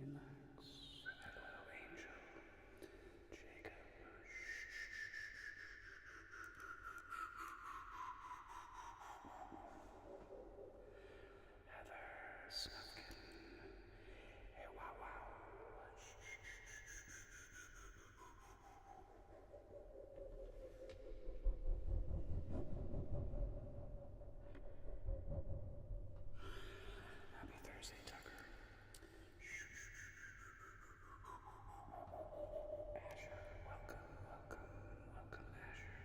Relax. Hello, Angel. Jacob. Heather. Snufkin. Hey, wow, wow. Happy Thursday, Tucker. Asher, welcome, welcome, welcome, Asher.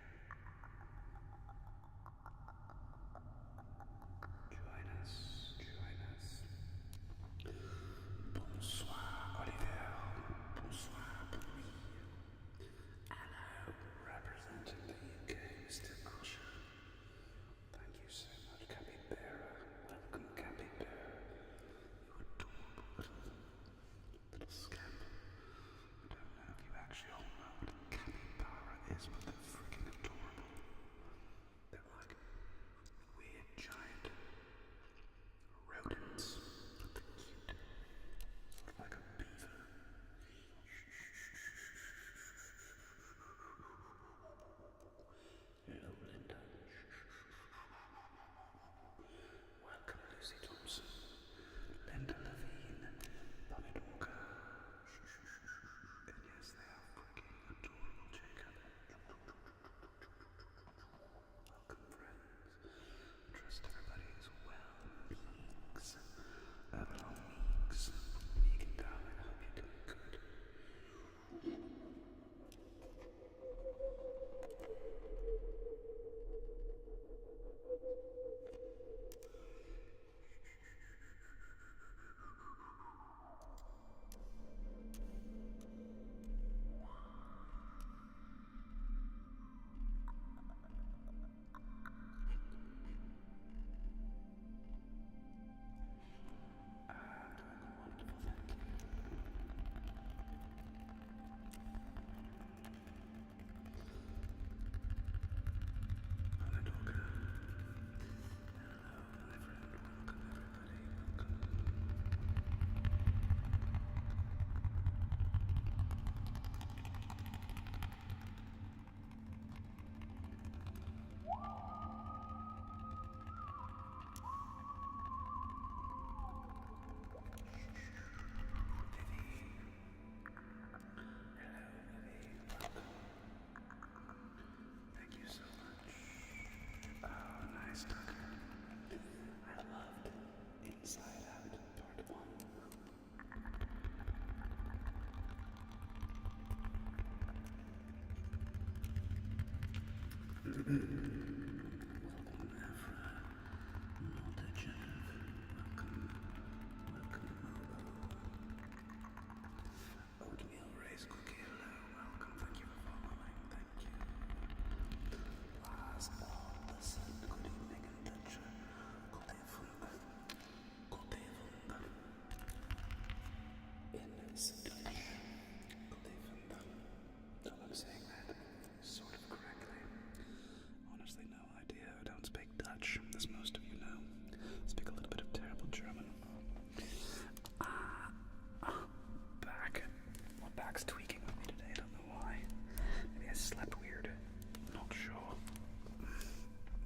Join us, join us. Bonsoir, Oliver. Bonsoir, Paris. Hello, representing the UK, Mr. Usher. Thank you so much, Capybara. Welcome, Capybara. You adorable little scamp. I don't know if you actually all know what a capybara is, but they're freaking adorable. They're like weird giant rodents, but they're cute. Sort of like a beaver. Hello, Linda. Welcome, Lucy Thompson. Linda Levine. Bobby Walker. And yes, they are freaking adorable, Jacob. Welcome, friends. Trust everybody is well. Weeks. Long weeks. Megan, darling, I hope you're doing good. Thank you so much. Oh, nice, Tucker. I loved Inside Out Part 1. Welcome, Afra. Multigenov. Welcome. Welcome, Mobo. Oatmeal Race Cookie. Hello. Welcome. Thank you for following. Thank you. Lars Alderson. Good evening in Dutch. God even. In Dutch. God even. Though I'm saying that sort of correctly. Honestly, no idea. I don't speak Dutch, as most of you know. I speak a little bit of terrible German. Back. My back's tweaking with me today. I don't know why. Maybe I slept weird. Not sure.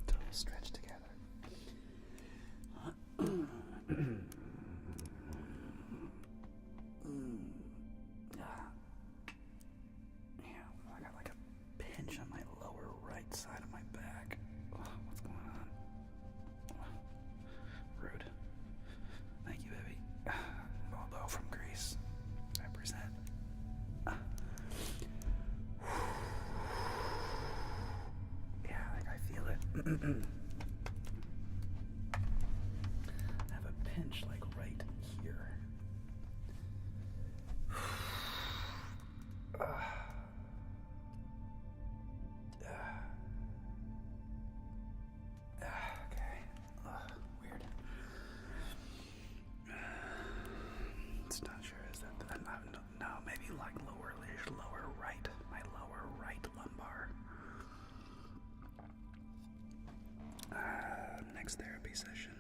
It's all stretched together. Yeah, I got like a pinch on my lower right side of my back. What's going on? Rude. Thank you, baby. Bobo from Greece. Represent. Yeah, I feel it. I have a pinch like right here. Okay. Weird. It's not sure. Is that no? Maybe like lower right. My lower right lumbar. Next therapy session.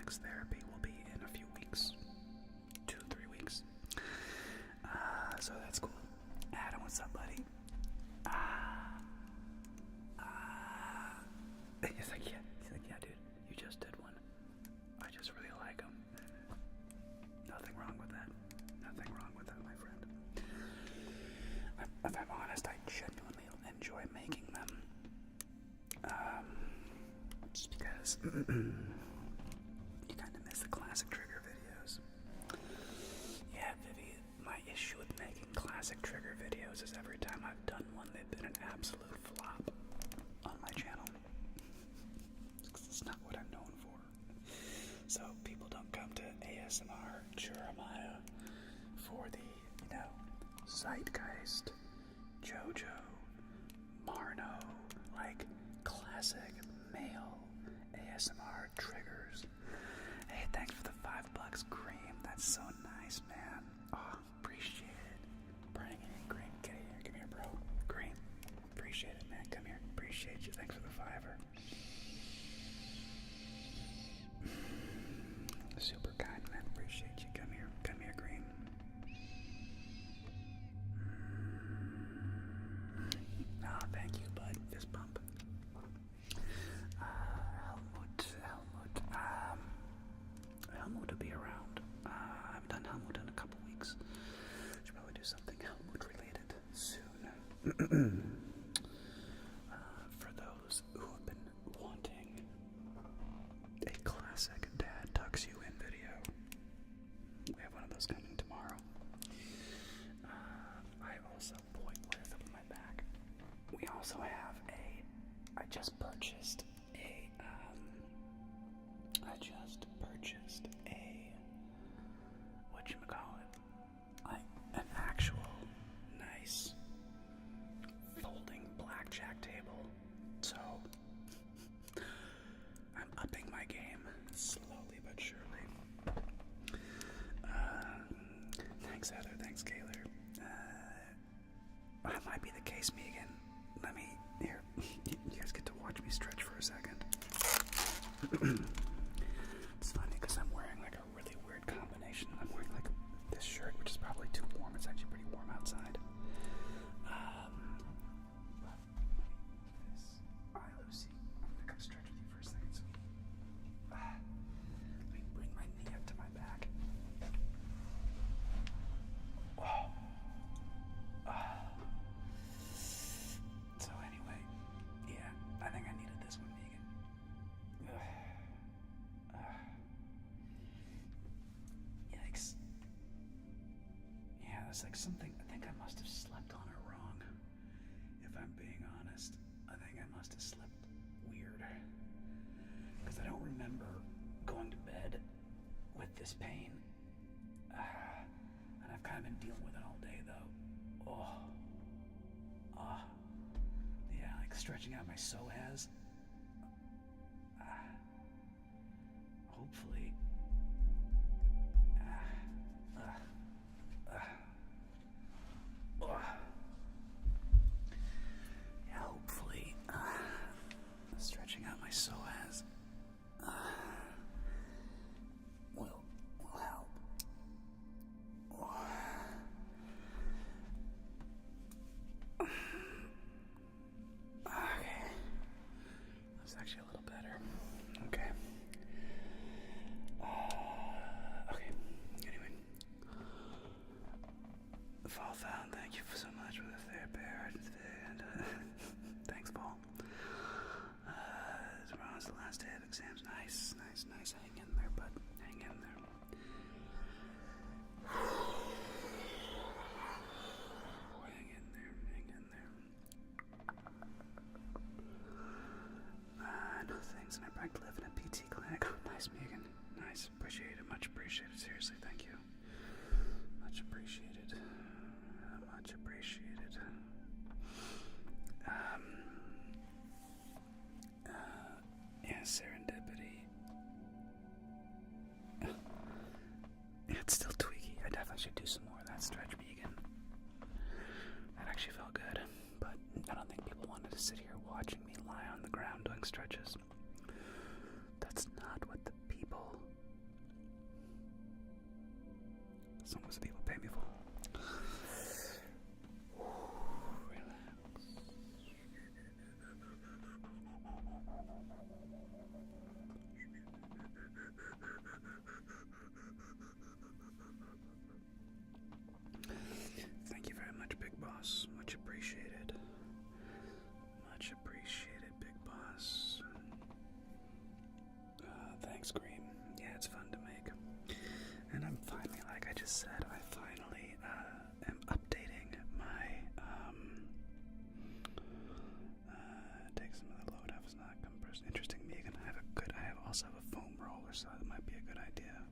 next therapy will be in a few weeks. 2-3 weeks. So that's cool. Adam, what's up, buddy? He's like, yeah, dude, you just did one. I just really like them. Nothing wrong with that. Nothing wrong with that, my friend. If I'm honest, I genuinely enjoy making them. Just because you kind of miss the classic trigger videos. Yeah, Vivi, my issue with making classic trigger videos is every time I've done one, they've been an absolute flop on my channel. It's not what I'm known for. So people don't come to ASMR Jeremiah for the, zeitgeist, JoJo, Marno, like classic male ASMR triggers. Hey, thanks for the $5, Cream. That's so nice, man. Oh, appreciate it. Bring it in, Cream. Get here. Come here, bro. Cream. Appreciate it, man. Come here. Appreciate you. Thanks for the $5. Super kind, man. Appreciate you. Come here. Come here, Green. Oh, thank you, bud. Fist bump. Helmut will be around. I haven't done Helmut in a couple weeks. Should probably do something Helmut related soon. For those who have been wanting a classic Dad Tucks You In video, we have one of those coming tomorrow. I also, boy, where is up in my back? We also have I just purchased an actual nice folding blackjack table. So I'm upping my game slowly but surely. Thanks, Heather. Thanks, Gaylor. That might be the case, Megan. Here, you guys get to watch me stretch for a second. It's funny because I'm wearing like a really weird combination. I'm wearing like this shirt, which is probably too warm. It's actually pretty warm outside. Alright, Lucy. I'm gonna come stretch with you for a second, sweetie. Let me bring my knee up to my back. Whoa. So anyway, yeah, I think I needed this one, Megan. Yikes. Yeah, that's like something, I think I must have slept on it wrong. If I'm being honest, I think I must have slept weird. Because I don't remember going to bed with this pain. And I've kind of been dealing with it all day, though. Yeah, like stretching out my psoas. Hopefully. Yeah, hopefully. Stretching out my psoas will help. Okay. That's actually a little better. Okay. Okay. Anyway. Fall Found, thank you so much for the therapy. And, thanks, Paul. Tomorrow's the last day of exams. Nice. Hang in there, bud. Hang in there. Hang in there. No thanks, and I back to live in a PT clinic. Oh, nice, Megan. Nice. Appreciate it. Much appreciated. Seriously, thank you. Much appreciated. Much appreciated. Yeah, serendipity. It's still tweaky. I definitely should do some more of that stretch, Megan. That actually felt good, but I don't think people wanted to sit here watching me lie on the ground doing stretches. That's not what the people as long as the people pay me for. Relax. Thank you very much, Big Boss. Much appreciated. Much appreciated, Big Boss. Thanks, Green. Yeah, it's fun to make. And I'm finally, like I just said, I finally am updating my, take some of the load off, it's not compressed. Interesting, Megan. I also have a foam roller, so that might be a good idea.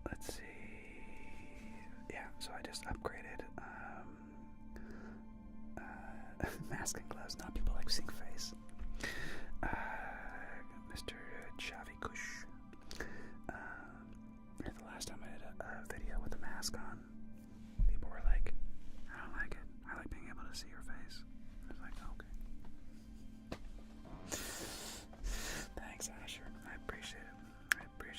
Let's see. Yeah, so I just upgraded, masking gloves, not people like seeing face. Mr. Chavi Kush. The last time I did a video with a mask on, people were like, I don't like it. I like being able to see your face. I was like, okay. Thanks, Asher. I appreciate it.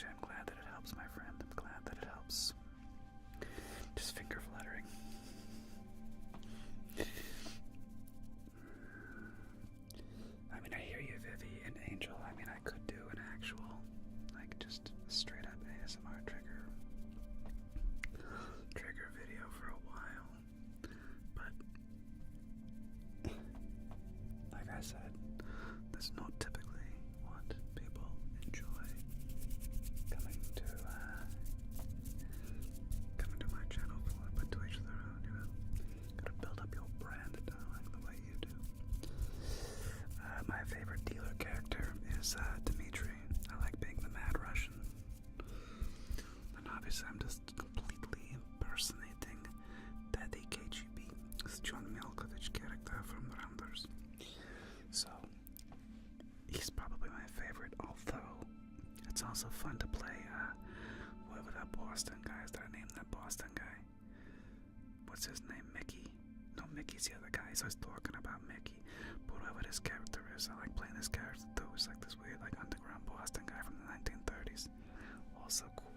I'm glad that it helps, my friend. I'm glad that it helps. Just finger fluttering. I mean, I hear you, Vivi and Angel. I mean, I could do an actual, like, just straight up ASMR trigger video for a while. But, like I said, that's not typically what people enjoy coming to my channel for, but to each their own, you know. Gotta build up your brand, like the way you do. My favorite dealer character is Dimitri. I like being the Mad Russian. And obviously I'm just completely impersonating Daddy KGB. It's John Malkovich character from Thrs. So, he's probably my favorite, although it's also fun to play whoever that Boston guy is. Did I name that Boston guy? What's his name? Mickey? No, Mickey's the other guy. He's always talking about Mickey. But whoever this character is, I like playing this character too. He's like this weird, like, underground Boston guy from the 1930s. Also cool.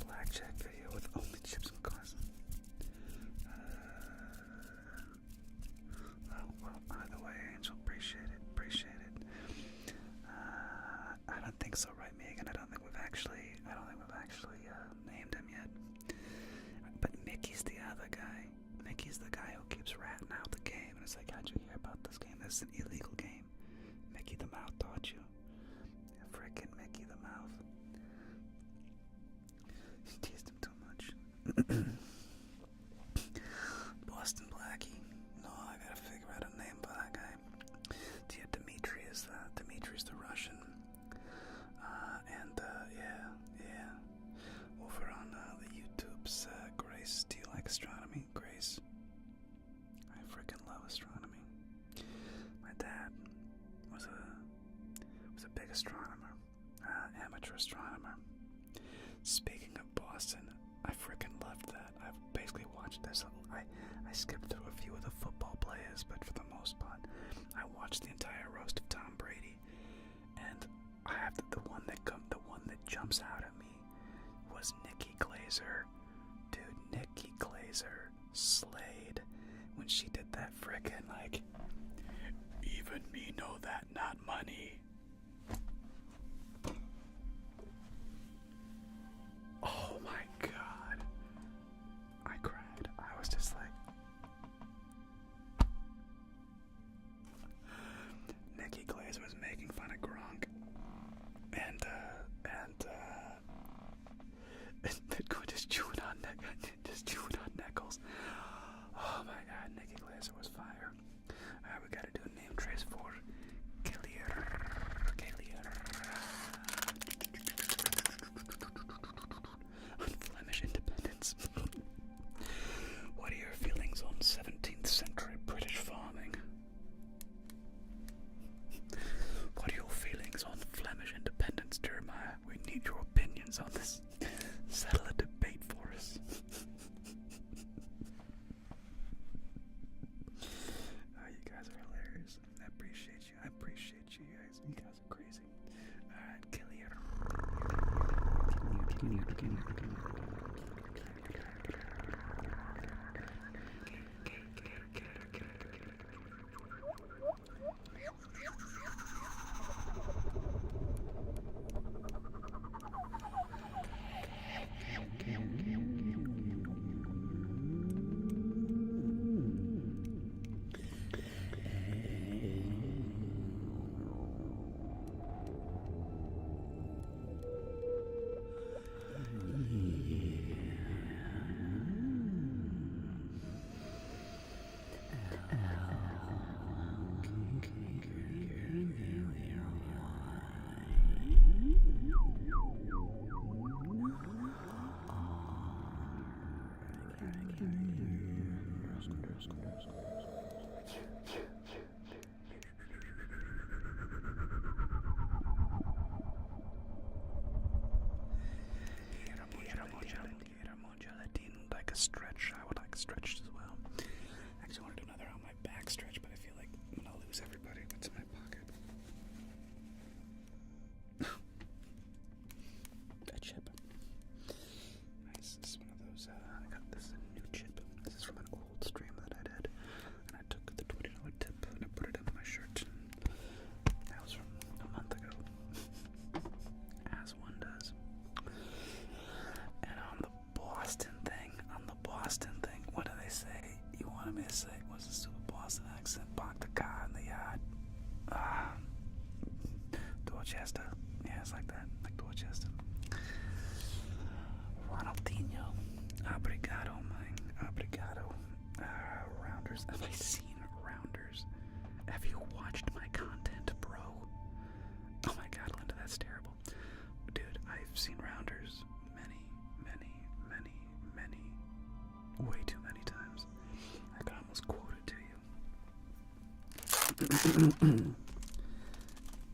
Blackjack video with only chips and cards. Well, either way, Angel, appreciate it. I don't think so, right, Megan? I don't think we've actually named him yet. But Mickey's the other guy. Mickey's the guy who keeps ratting out the game. And it's like, how'd you hear about this game? This is an illegal game. Mickey the Mouth taught you. Yeah, frickin' Mickey the Mouth. You teased him too much. Boston Blackie. No, I gotta figure out a name for that guy. Yeah, Dimitri's the Russian. Yeah. Over on the YouTube's Grace. Do you like astronomy, Grace? I freaking love astronomy. My dad was a big astronomer, amateur astronomer. Speaking of Boston, I freaking loved that. I've basically watched this. I skipped through a few of the football players, but for the most part, I watched the entire roast of Tom Brady. And I have the one that jumps out at me was Nikki Glaser. Dude, Nikki Glaser slayed when she did that frickin', like, even me know that not money. Oh my god. I cried. I was just like, Nikki Glaser was making fun of Gronk. And just chewing on Nichols. Oh my god, Nikki Glaser was fire. Alright, we gotta do a name trace for Killier. On Flemish independence. What are your feelings on 17th century British farming? What are your feelings on Flemish independence, Jeremiah? We need your opinions on this. Settle a debate for us. Like a stretch. I would like stretched as well. Actually, I want to do another on my back stretch, but I feel like I'm gonna lose everybody. What's in my pocket? A chip. Nice. This is one of those. I got this new chip. This is from an old stream that I did, and I took the $20 tip and I put it in my shirt. That was from a month ago, as one does. And on the Boston thing, what do they say? You wanted me to say, what's the stupid Boston accent? Park the car in the yard. Dorchester. Yeah, it's like that, like Dorchester. Ronaldinho. Obrigado, man. Obrigado. Rounders. Have I seen Rounders? Have you watched my content, bro? Oh my god, Linda, that's terrible. Dude, I've seen Rounders way too many times. I could almost quote it to you.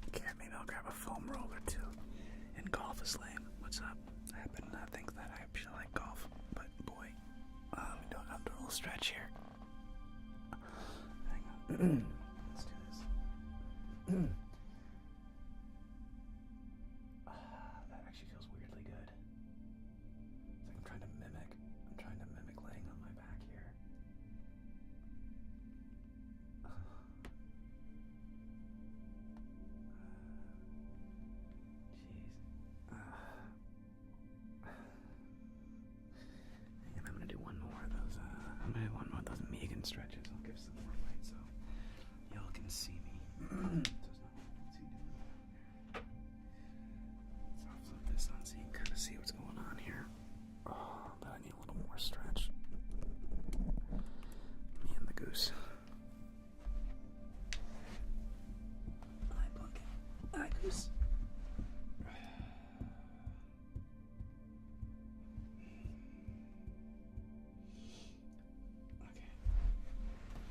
Okay, maybe I'll grab a foam roll or two. And golf is lame. What's up? I happen to not think that I actually like golf, but boy, I'm doing a little stretch here. Hang on. Let's do this. That actually feels weirdly good. It's like I'm trying to mimic laying on my back here. Jeez. And I'm gonna do one more of those. Megan stretches. I'll give some more light so y'all can see me. So I'll flip this on so you can kind of see what's going on here. Oh, but I need a little more stretch. Me and the goose. Hi, Pumpkin. Hi, goose. Okay.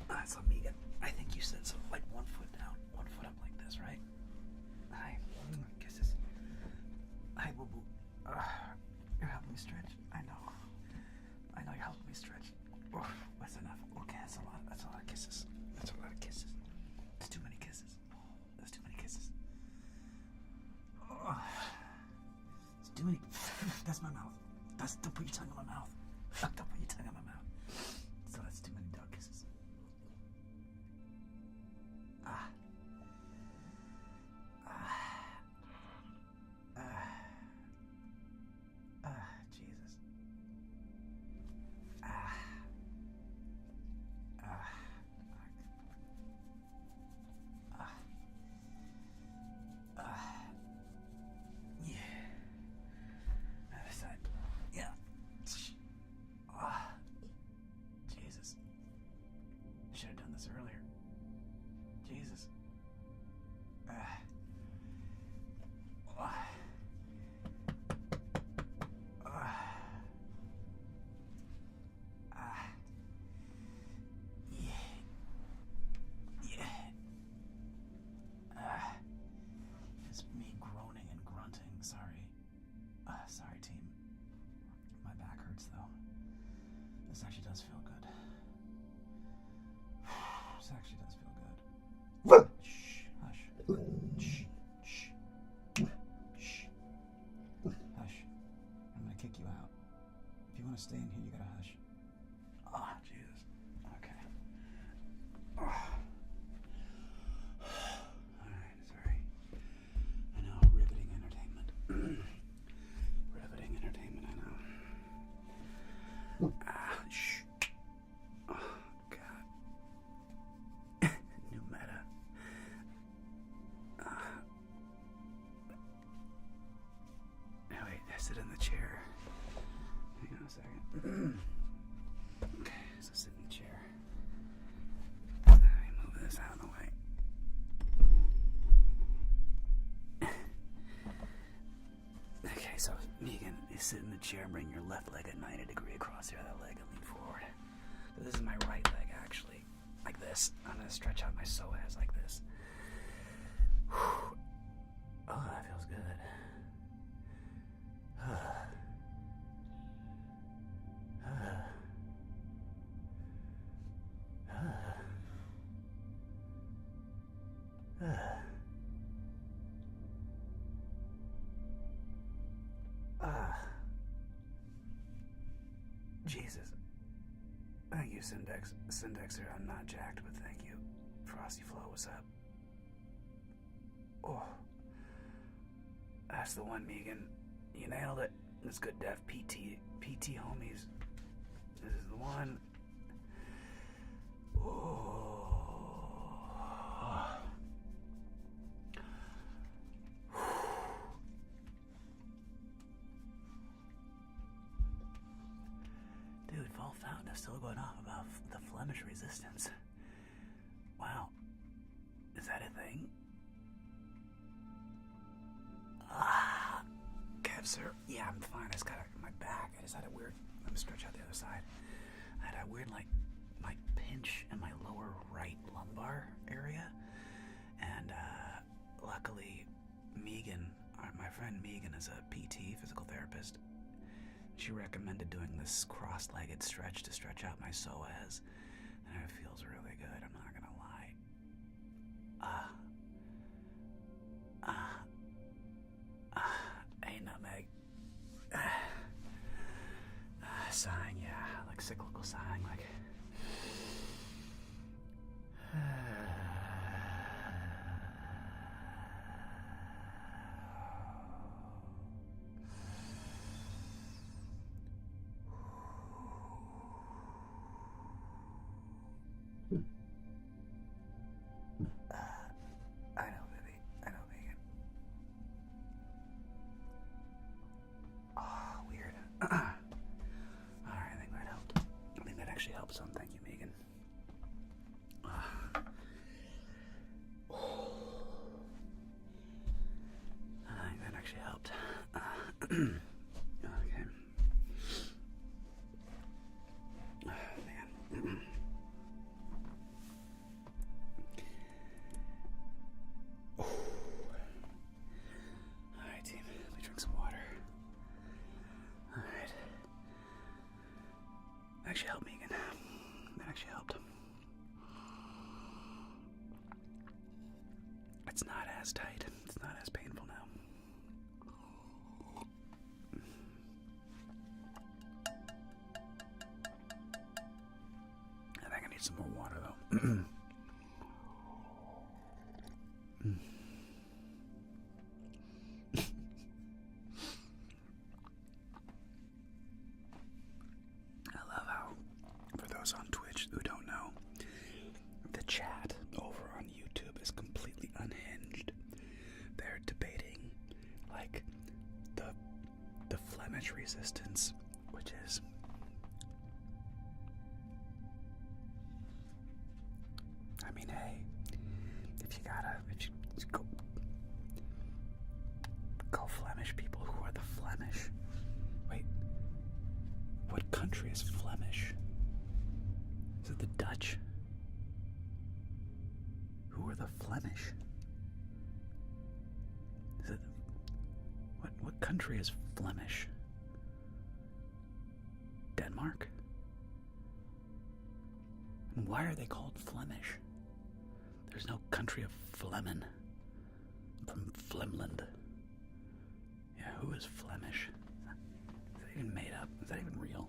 Alright, so Megan, I think you said something like 1 foot down, 1 foot up like this, right? Hi. Kisses. Hi, boo boo. You're helping me stretch. I know you're helping me stretch. Oh, that's enough. Okay, that's a lot. That's a lot of kisses. That's a lot of kisses. That's too many kisses. That's too many kisses. Oh, it's too many. That's my mouth. Don't put your tongue in my mouth. Don't put your tongue in my mouth. So that's too many dog kisses. Jesus. Yeah. Other side. Yeah. Jesus. I should have done this earlier. Jesus. It's me groaning and grunting. Sorry, team. My back hurts, though. This actually does feel good. This actually does feel good. Shh, hush. Shh, shh. Shh. Hush. I'm gonna kick you out. If you want to stay in here, you gotta hush. Oh, Jesus. Okay. Alright, sorry. I know, riveting entertainment. Riveting entertainment, I know. Shh. Oh, God. New meta. Now wait, I sit in the chair. Hang on a second. Okay, so sit in the chair. Let me move this out of the way. Okay, so Megan, you sit in the chair and bring your left leg at 90 degree across the other leg and lean forward. stretch out my psoas like this. Whew. Oh, that feels good. Jesus. Thank you, Syndexer. I'm not jacked, but thank you. Frosty Flow, what's up? Oh. That's the one, Megan. You nailed it. It's good deaf PT homies. This is the one. Oh. Dude, Fall Fountain is still going off about the Flemish resistance. Wow. Is that a thing? Sir. Yeah, I'm fine. I just got my back. I just had a weird. Let me stretch out the other side. I had a weird, like pinch in my lower right lumbar area, and luckily, Megan, my friend Megan, is a PT, physical therapist. She recommended doing this cross-legged stretch to stretch out my psoas, and it feels really good. I'm not gonna lie. Hey, nutmeg. Sighing, yeah, like cyclical sighing, like. I know, baby. I know, Megan. Oh, weird. Alright, I think that helped. I think that actually helped some. Thank you, Megan. I think that actually helped. Okay. Man. Alright, team. Let me drink some water. Alright. That actually helped, Megan. That actually helped. It's not as tight. It's not as painful now. I think I need some more water, though. I love how, for those on Twitch who don't know, the chat over on YouTube is completely unhinged. They're debating, like, the Flemish resistance, which is I mean, hey, if you go Flemish people, who are the Flemish? Wait, what country is Flemish? Is it the Dutch? Who are the Flemish? Is it what country is Flemish? Denmark? And why are they called Flemish? There's no country of Flemen. From Flemland. Yeah, who is Flemish? Is that even made up? Is that even real?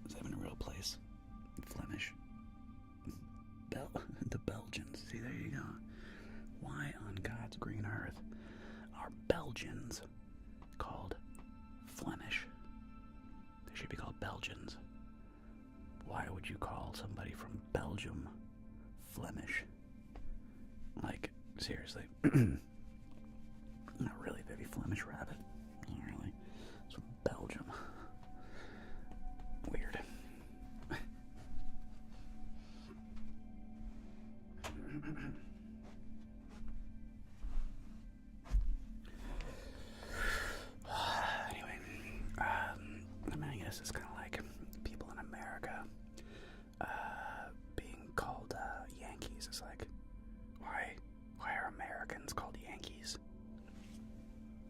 Is that even a real place? Flemish. The Belgians. See, there you go. Why on God's green earth are Belgians called Flemish? They should be called Belgians. Why would you call somebody from Belgium Flemish? Like, seriously. Not really, baby. Flemish rabbit. Not really. It's from Belgium. Weird. Anyway, I mean, I guess it's kind of like people in America being called Yankees. was like, why are Americans called Yankees?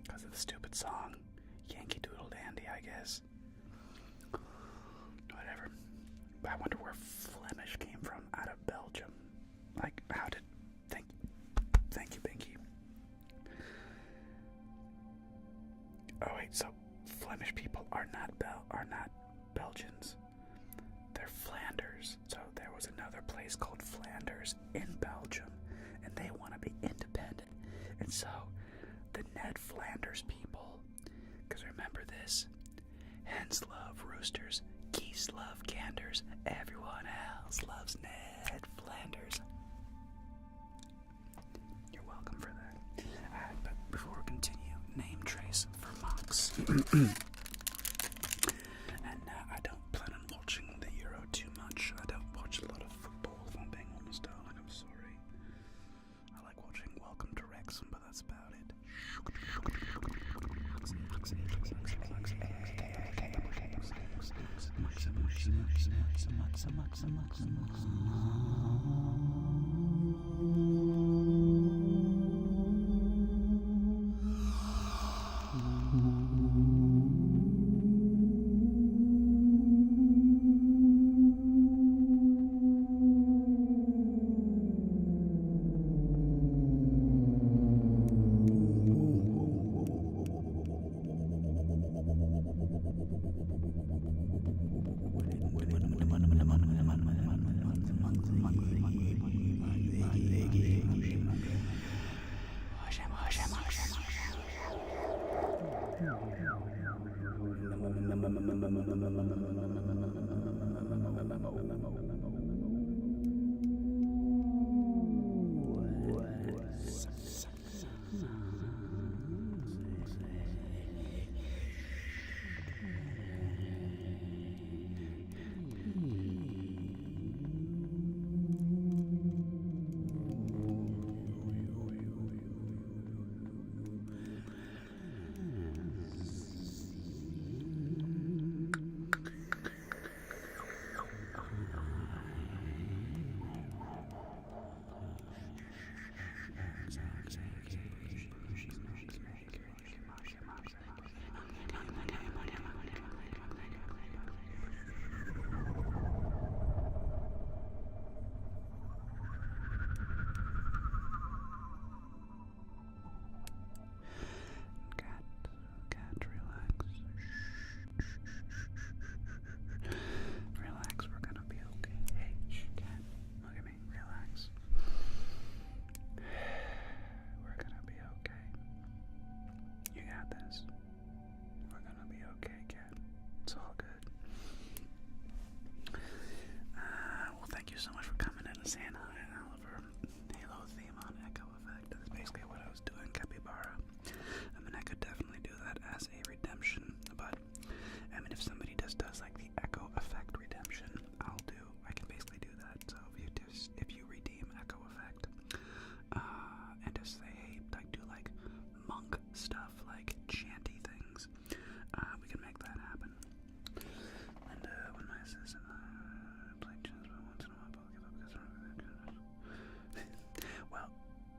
Because of the stupid song, Yankee Doodle Dandy, I guess. Whatever. But I wonder where Flemish came from out of Belgium. Like, how did... Thank you, Binky. Oh wait, so Flemish people are not Belgians. They're Flanders. So there was another place called Flanders in Belgium, and they want to be independent. And so the Ned Flanders people, because remember this, hens love roosters, geese love ganders, everyone else loves Ned Flanders. You're welcome for that. But before we continue, name trace for Mox. And I don't plan on watching the Euro too much. I don't watch a lot of football, if I'm being honest, darling. I'm sorry. I like watching Welcome to Wrexham, but that's about it.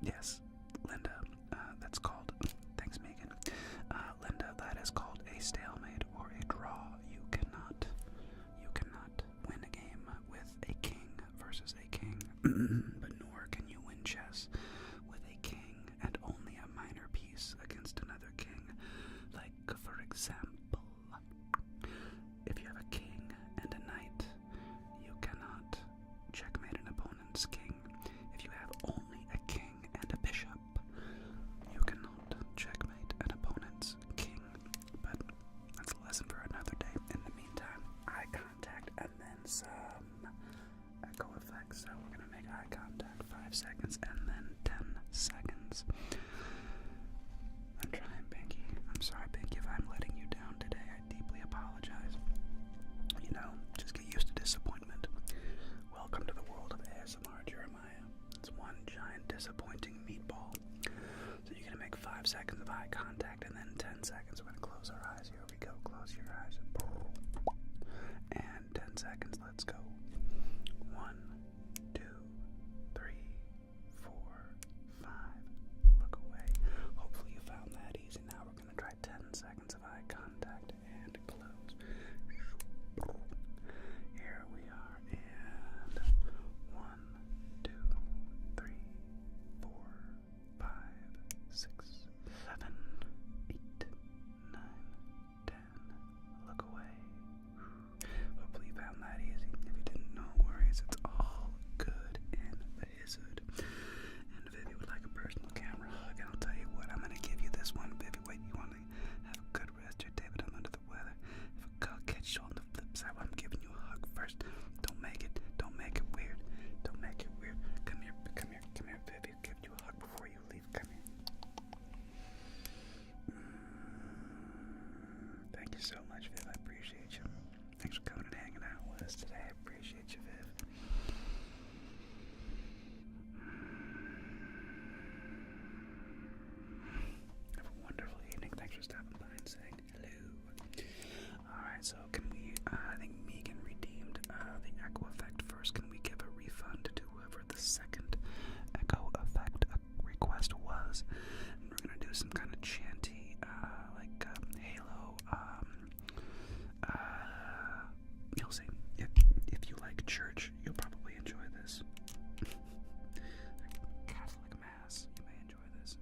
Yes, Linda, that's called, thanks Megan, Linda, that is called a stalemate or a draw. You cannot win a game with a king versus a king, but nor can you win chess with a king and only a minor piece against another king. Like, for example, if you have a king and a knight, you cannot checkmate an opponent's king. If you have only a king and a bishop, you cannot checkmate an opponent's king. But that's a lesson for another day. In the meantime, eye contact and then some echo effects. So we're gonna make eye contact 5 seconds and then 10 seconds. I'm trying, Pinky. I'm sorry, Pinky, if I'm letting you down today. I deeply apologize. You know, just get used to disappointment. Welcome to the world of ASMR, Jeremiah. It's one giant disappointing meatball. So you're gonna make 5 seconds of eye contact and then 10 seconds. We're gonna close our eyes. Here we go. Close your eyes. And 10 seconds. Let's go. 1, 2, 3, some kind of chanty, like Halo. You'll see. If you like church, you'll probably enjoy this. Catholic Mass, you may enjoy this.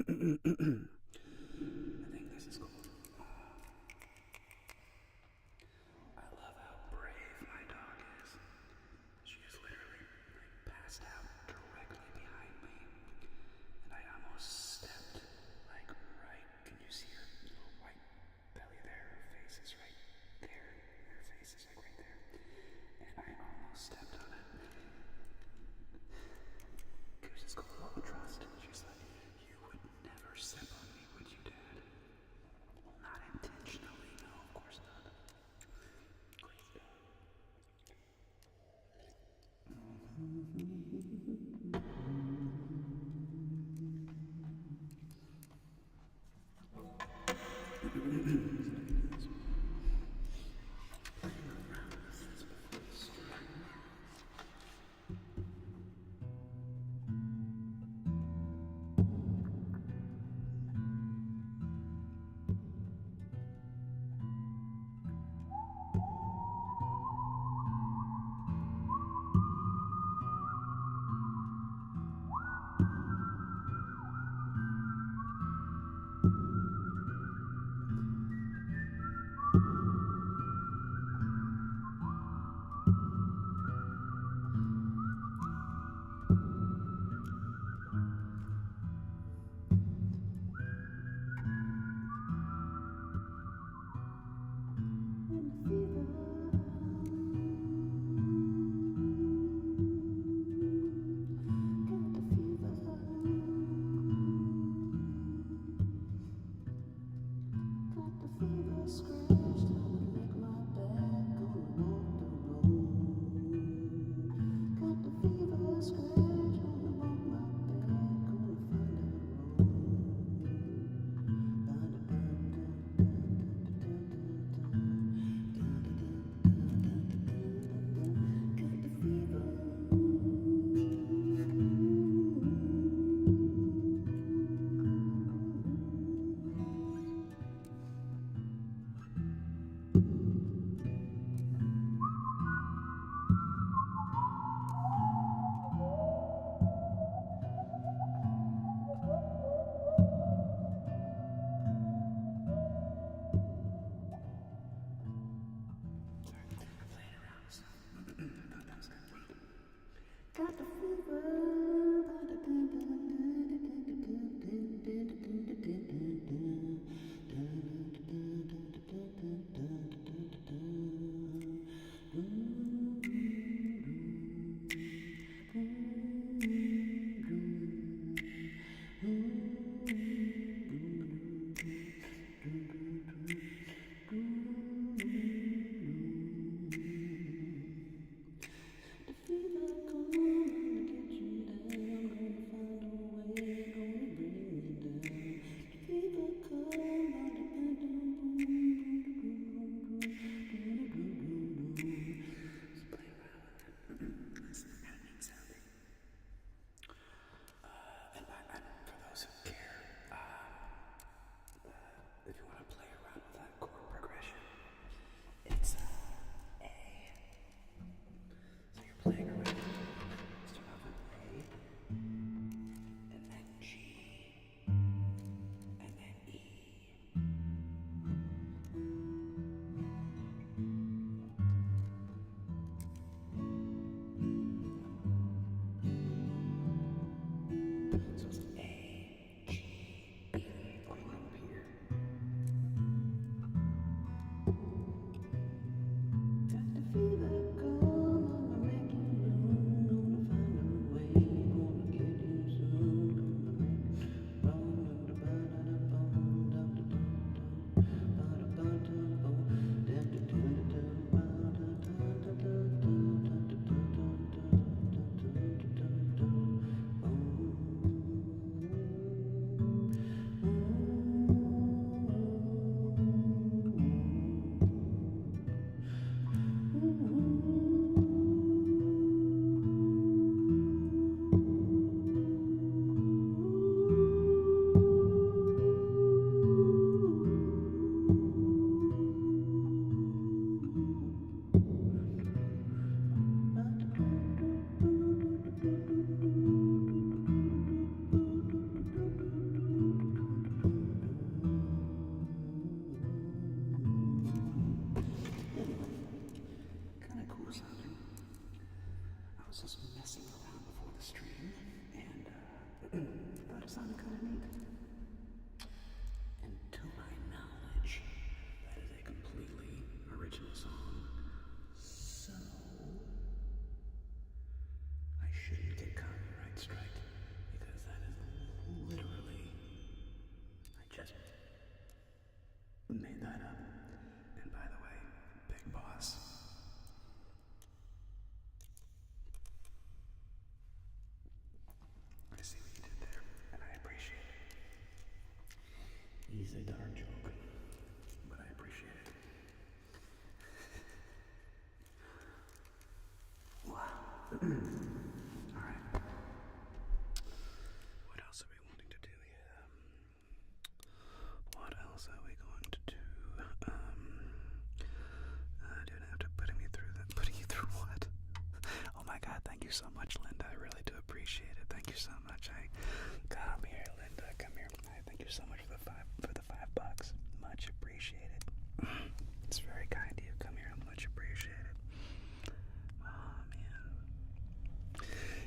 I think this is cool. I love how brave my dog is. She is literally passed out directly behind me, and I almost stepped right. Can you see her little white belly there? Her face is right there. Her face is right there, and I almost stepped on it. Goose is called a lot of trust. She's like, you would never step on me, would you, Dad? Not intentionally, no, of course not. Great dog. Got the fever. Made that up. And by the way, Big Boss. I see what you did there, and I appreciate it. He's a dark joke, but I appreciate it. Wow. Alright. What else are we wanting to do here? What else are we going to do? Don't have to putting me through that. Putting you through what? Oh my God! Thank you so much, Linda. I really do appreciate it. Thank you so much. Come here, Linda. Come here. Thank you so much for the $5. Much appreciated. It's very kind of you. Come here. Much appreciated. Oh man.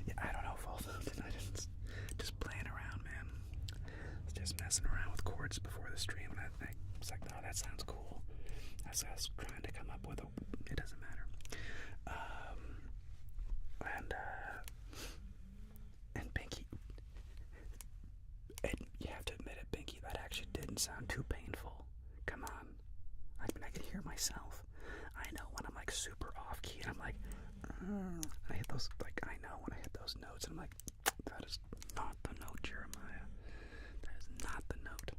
Yeah, I don't know if all those. I just playing around, man. Just messing around with chords before the stream, and I was like, oh, that sounds cool. That's what I was trying to come up with. It doesn't matter. And Pinky, and you have to admit it, Pinky, that actually didn't sound too painful. Come on. I mean, I can hear myself. I know when I'm like super off key, and I'm like, I hit those, like, I know when I hit those notes, and I'm like, that is not the note, Jeremiah. That is not the note.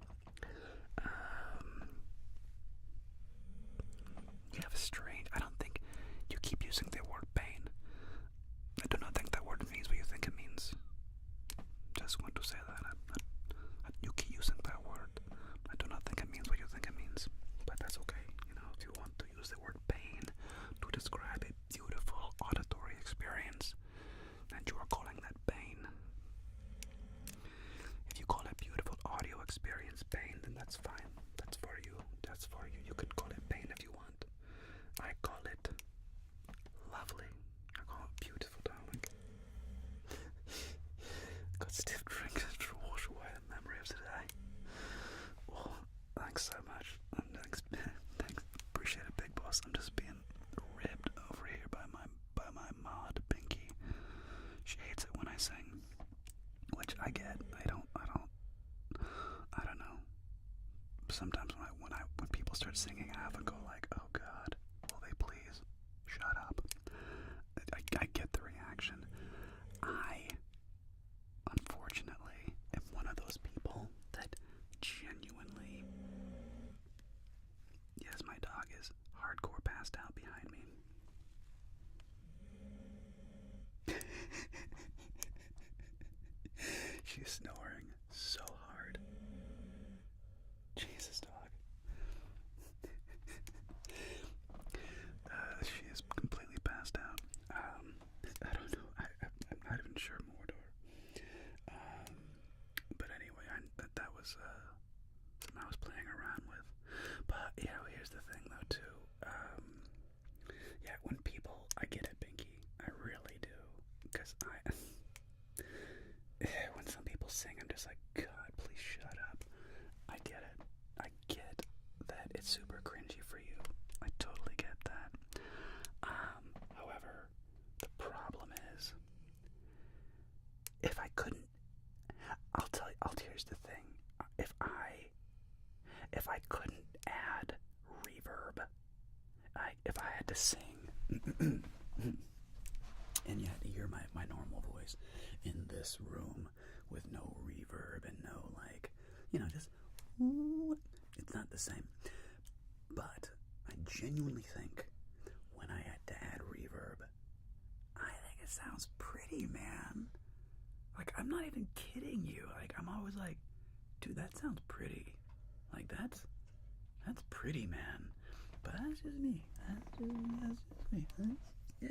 You have a strange, I don't think you keep using the word pain. I do not think that word means what you think it means. Just want to say that. You keep using that word. I do not think it means what you think it means. But that's okay. You know, if you want to use the word pain to describe a beautiful auditory experience, and you are calling that pain, I get it, Binky. I really do. Because when some people sing, I'm just like, God, please shut up. I get it. I get that it's super cringy for you. I totally get that. However, the problem is, if I couldn't, here's the thing. If I couldn't add reverb, if I had to sing, and yet hear my normal voice in this room with no reverb and no, like, just, it's not the same. But I genuinely think when I had to add reverb, I think it sounds pretty, man. Like, I'm not even kidding you. Like, I'm always like, dude, that sounds pretty. Like, that's pretty, man. But that's just me. That's just me. I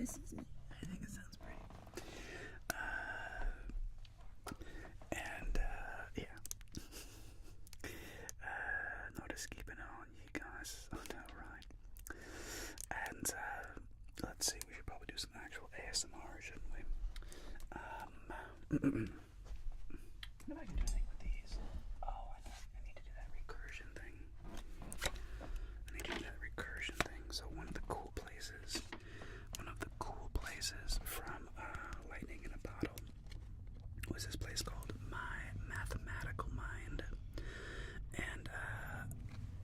think it sounds pretty. Yeah. No, just keeping it on you guys. Oh, no, right. And, let's see, we should probably do some actual ASMR, shouldn't we? What if I can do anything with these? Oh, I need to do that recursion thing. So one of the cool places from Lightning in a Bottle was this place called My Mathematical Mind. And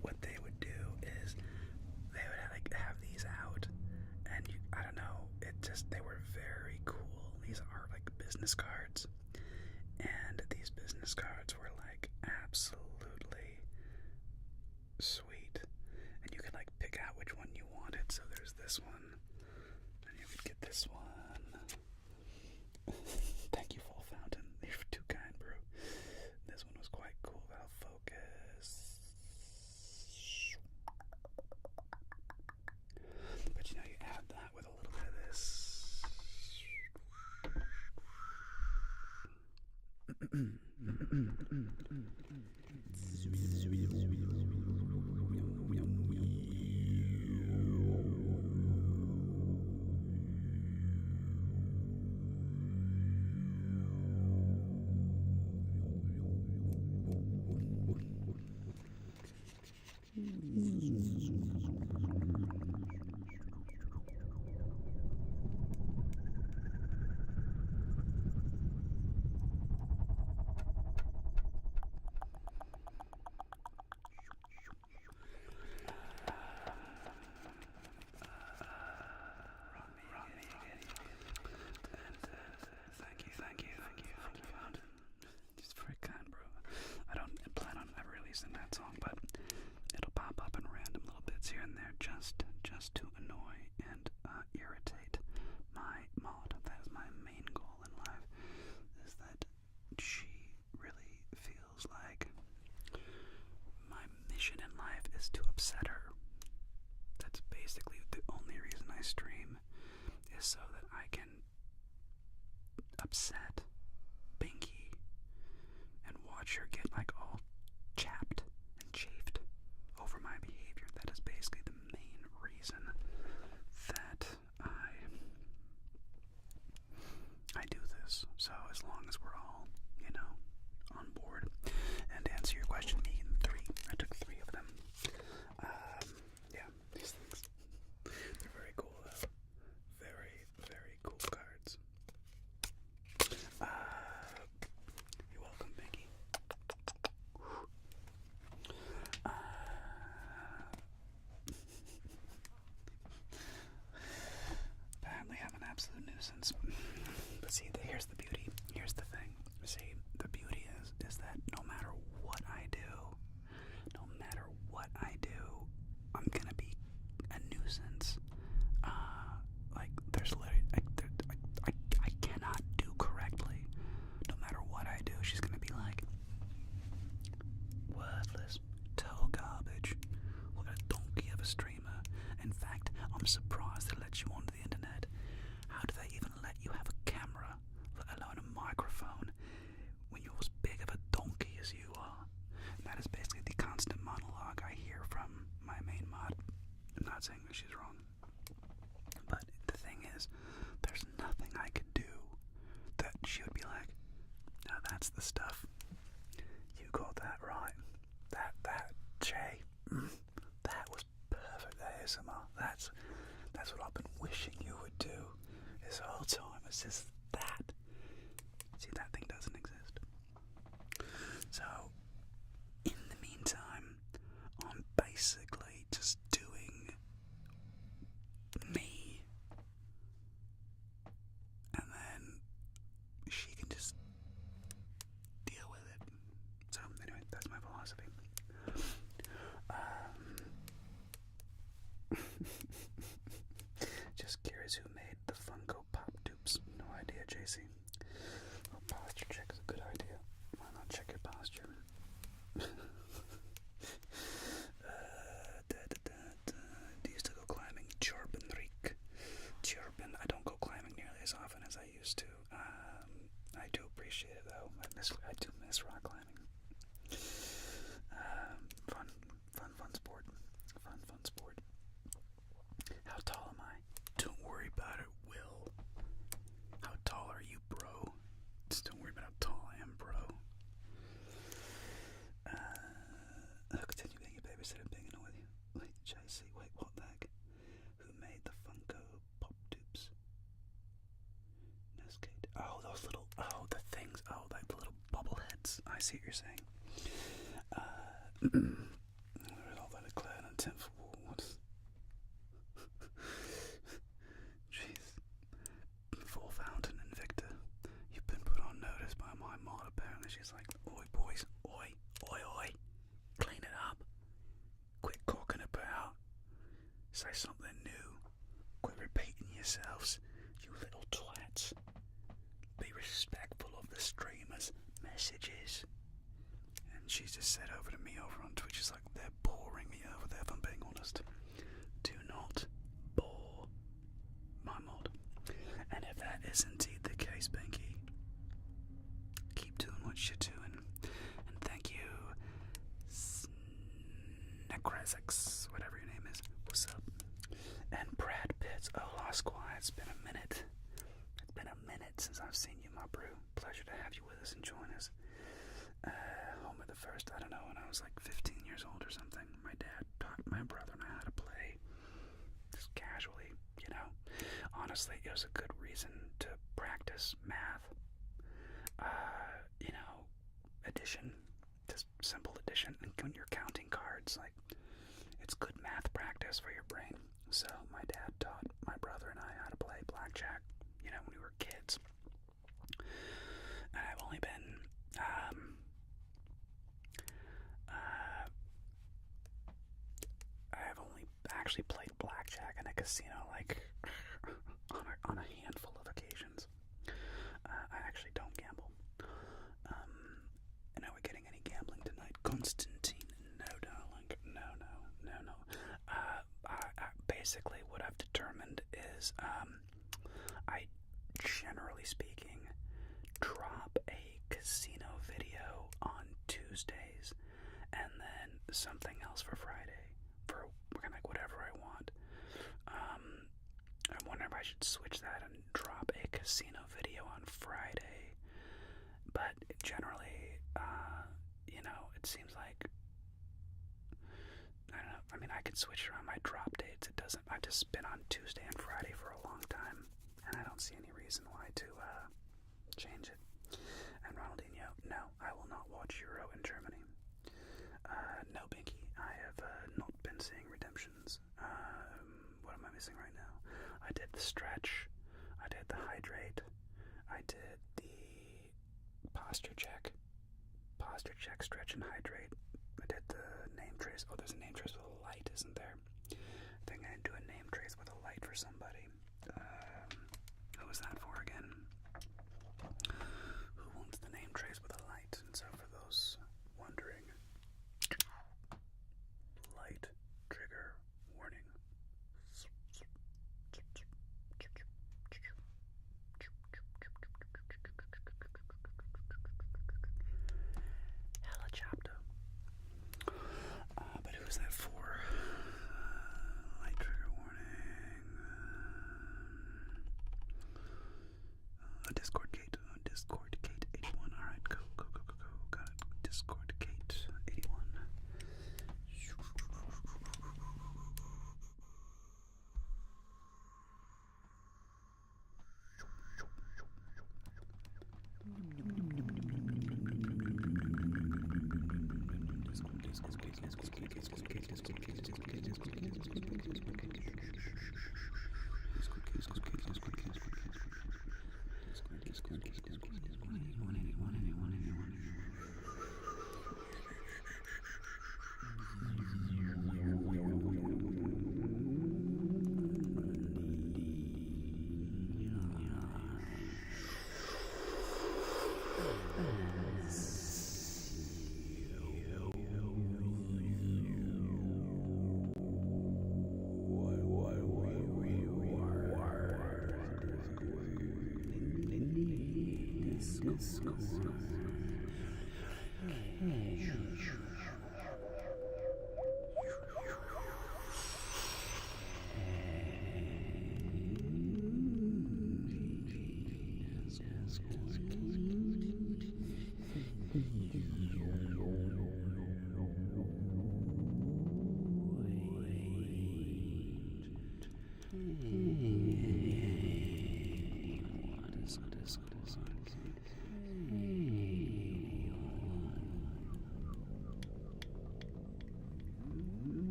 what they would do is they would have these out, and I don't know, they were very cool. These are like business cards, and these business cards were like absolutely sweet, and you could like pick out which one you wanted. So there's this one, and you could get this one. Thank you, Full Fountain. You're too kind, bro. This one was quite cool. That'll focus. But you add that with a little bit of this. In that song, but it'll pop up in random little bits here and there just to annoy and irritate my mod. That is my main goal in life, is that she really feels like my mission in life is to upset her. That's basically the only reason I stream, is so that I can upset Binky and watch her get like all chapped and chafed over my behavior. That is basically the main reason that I do this. So as long as we're all, on board. And to answer your question, Megan, 3. I took 3 of them. Yeah, these things. They're very cool, though. Very, very cool cards. You're welcome, Binky. that she would be like, now that's the stuff. You got that right. That, Jay, that was perfect ASMR. That's what I've been wishing you would do this whole time. It's just that. See, that thing doesn't exist. So, in the meantime, I'm basically just doing me. And then she can just deal with it. So, anyway, that's my philosophy. Just curious who made the Funko Pop dupes. No idea, JC. Well, posture check is a good idea. Why not check your posture? Do you still go climbing? Chirpin Rick. Chirpin. I don't go climbing nearly as often as I used to. I do appreciate it though. I do miss rock climbing. Fun sport. Fun sport. How tall am I? Don't worry about it, Will. How tall are you, bro? Just don't worry about how tall I am, bro. I'll continue being a babysitter, being annoyed with you. Wait, JC, wait, what the heck? Who made the Funko Pop dupes? Nescade. Oh, those little, the things, like the little bubble heads. I see what you're saying. All that declared an intent for war. What? Jeez. Full Fountain Invicta. You've been put on notice by my mod, apparently. She's like, oi, boys. Oi. Clean it up. Quit cocking about. Say something new. Quit repeating yourselves, you little twats. Be respectful of the streamers' messages. And she's just said over to me over on Twitch, she's like, they're boring me over there, if I'm being honest. Do not bore my mod. And if that is indeed the case, Banky, keep doing what you're doing. And thank you, Necrezix, whatever your name is. What's up? And Brad Pitts. Oh, Lost Squad, it's been a minute. It's been a minute since I've seen you, my brew. Pleasure to have you with us and join us. Home of the First, I don't know, when I was like 15 years old or something, my dad taught my brother and I how to play, just casually, you know. Honestly, it was a good reason to practice math. You know, addition, just simple addition, and when you're counting cards, like, it's good math practice for your brain. So my dad taught my brother and I how to play blackjack, you know, when we were kids. And I've only been, I've only actually played blackjack in a casino, like, on a handful of occasions. I actually don't gamble. And are we getting any gambling tonight? Constantine, no, darling, no. Basically, what I've determined is, I, generally speaking, drop a casino video on Tuesdays, and then something else for Friday, for kind of like whatever I want. I wonder if I should switch that and drop a casino video on Friday, but generally, you know, it seems like, I don't know, I mean, I can switch around my drop dates. It doesn't, I've just been on Tuesday and Friday for a long time, and I don't see any reason why to, change it. And Ronaldinho, no, I will not watch Euro in Germany. No, Binky, I have, not been seeing redemptions. What am I missing right now? I did the stretch, I did the hydrate, I did the posture check, stretch and hydrate. I did the name trace. Oh, there's a name trace with a light, isn't there? I think I didn't do a name trace with a light for somebody. Who was that for again? Who wants the name trace with a light? And so for those wondering, light trigger warning. Hella chapter. But who's that for? Light trigger warning. A Discord gate.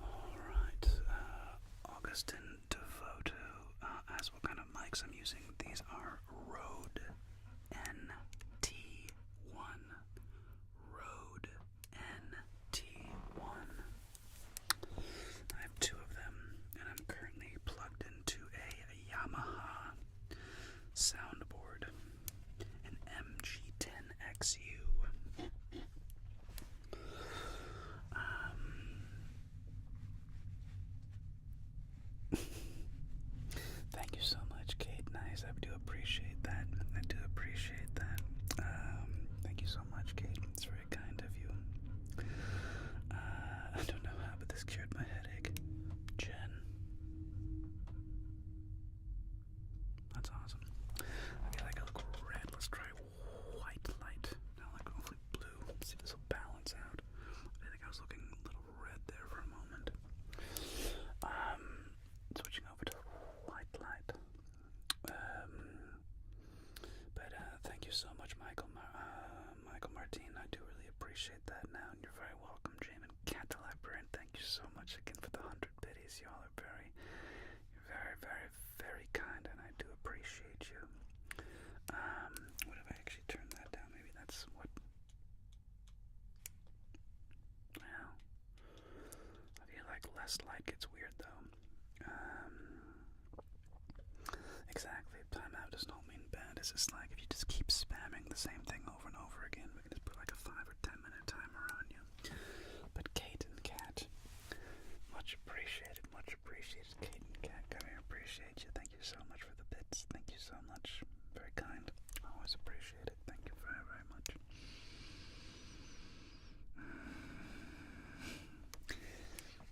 Alright, Augustin Devoto asks what kind of mics I'm using. These are Rode NT1. Rode NT1. I have two of them, and I'm currently plugged into a Yamaha soundboard, an MG10XU. Thank you so much, Kate. Nice. I do appreciate that. I do appreciate that. Thank you so much, Kate. It's very kind of you. I don't know how, but this cured my headache. Jen. That's awesome. Okay, like I look red. Let's try white light. Now, like hopefully blue. Let's see if this will balance out. I think I was looking a little red there for a moment. Switching over to white light. But thank you so much, Michael Martin. I do really appreciate that now, and you're very welcome, Jamin Cat the Librarian. Thank you so much again for the 100 biddies. Y'all are very just like it's weird though. Exactly. Timeout does not mean bad. It's just like if you just keep spamming the same thing over and over again, we can just put like a 5 or 10 minute timer on you. But Kate and Cat, much appreciated, Kate and Cat, come here, appreciate you. Thank you so much for the bits. Thank you so much. Very kind. Always appreciate it. Thank you very, very much.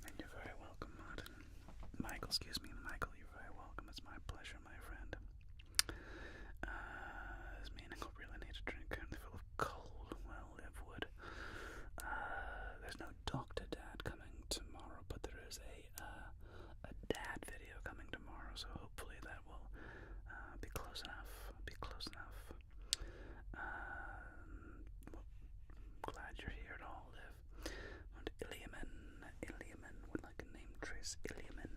And you're very welcome, Martin. Michael, excuse me, Michael, you're very welcome. It's my pleasure, my friend. This meaning I really need a drink currently full of cold, well, live wood. There's no Dr. Dad coming tomorrow, but there is a dad video coming tomorrow, so hopefully that will be close enough. Glad you're here at all, Liv. And Iliaman would like a name trace. Iliaman.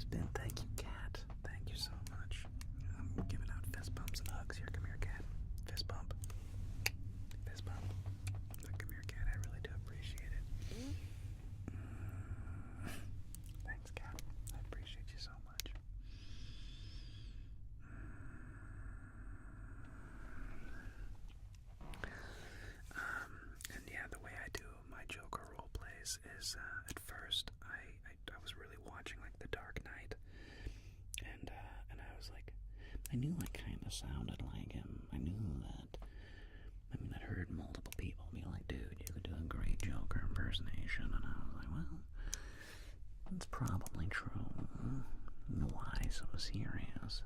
spin. Thank you, cat. Thank you so much. I'm giving out fist bumps and hugs here. Come here, cat. Fist bump. Fist bump. Come here, cat. I really do appreciate it. Thanks, cat. I appreciate you so much. And yeah, the way I do my Joker role plays is at first I was really watching like The Dark Knight, and I was like, I knew I kind of sounded like him. I knew that. I mean, I'd heard multiple people be like, dude, you could do a great Joker impersonation, and I was like, well, that's probably true. Why so serious?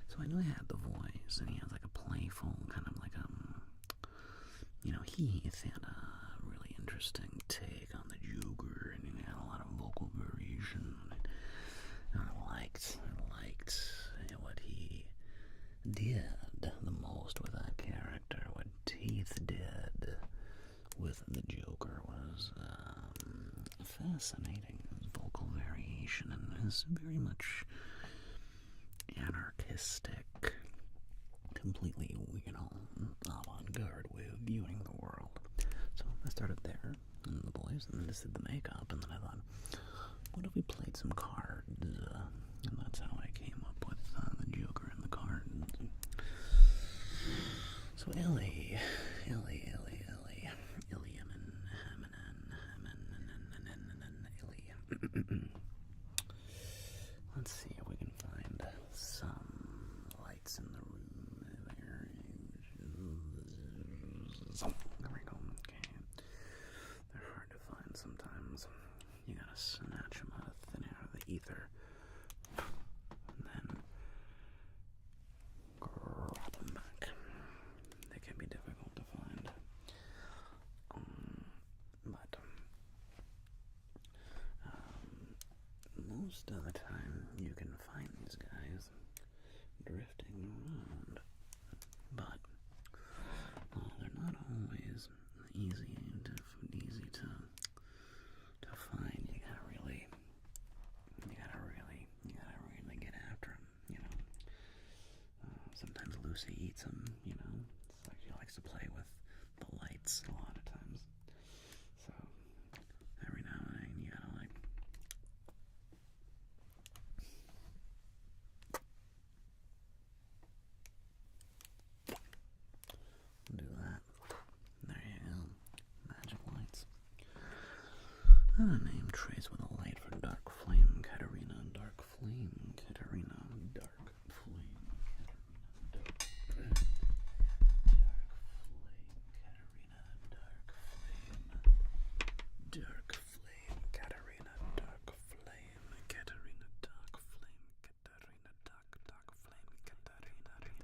So I knew I had the voice, and he has like a playful kind of like Heath had a really interesting take on the Joker, and he had a lot of vocal variation. I liked what he did the most with that character. What Heath did with the Joker was fascinating. His vocal variation and his very much anarchistic, completely, avant-garde way of viewing the world. So I started there, and the boys, and then just did the makeup, and then I thought, what if we played some cards? And that's how I came up with the Joker and the cards. So Illy, let's see if we can find some lights in the room. There we go. Okay. They're hard to find sometimes. You gotta snatch them out of thin air, the ether, and then grab them back. They can be difficult to find. But most of the time you can find these guys drifting around, but they're not always easy to find. You gotta really get after them. Sometimes Lucy eats them. It's like she likes to play with the lights a lot of times. So every now and then you gotta do that. There you go. Magic lights. And a name trace with a light for dark flame, Katarina. Dark flame, Katarina. Dark flame, Katarina. Dark flame, Katarina. Dark flame. Dark flame, Katarina. Dark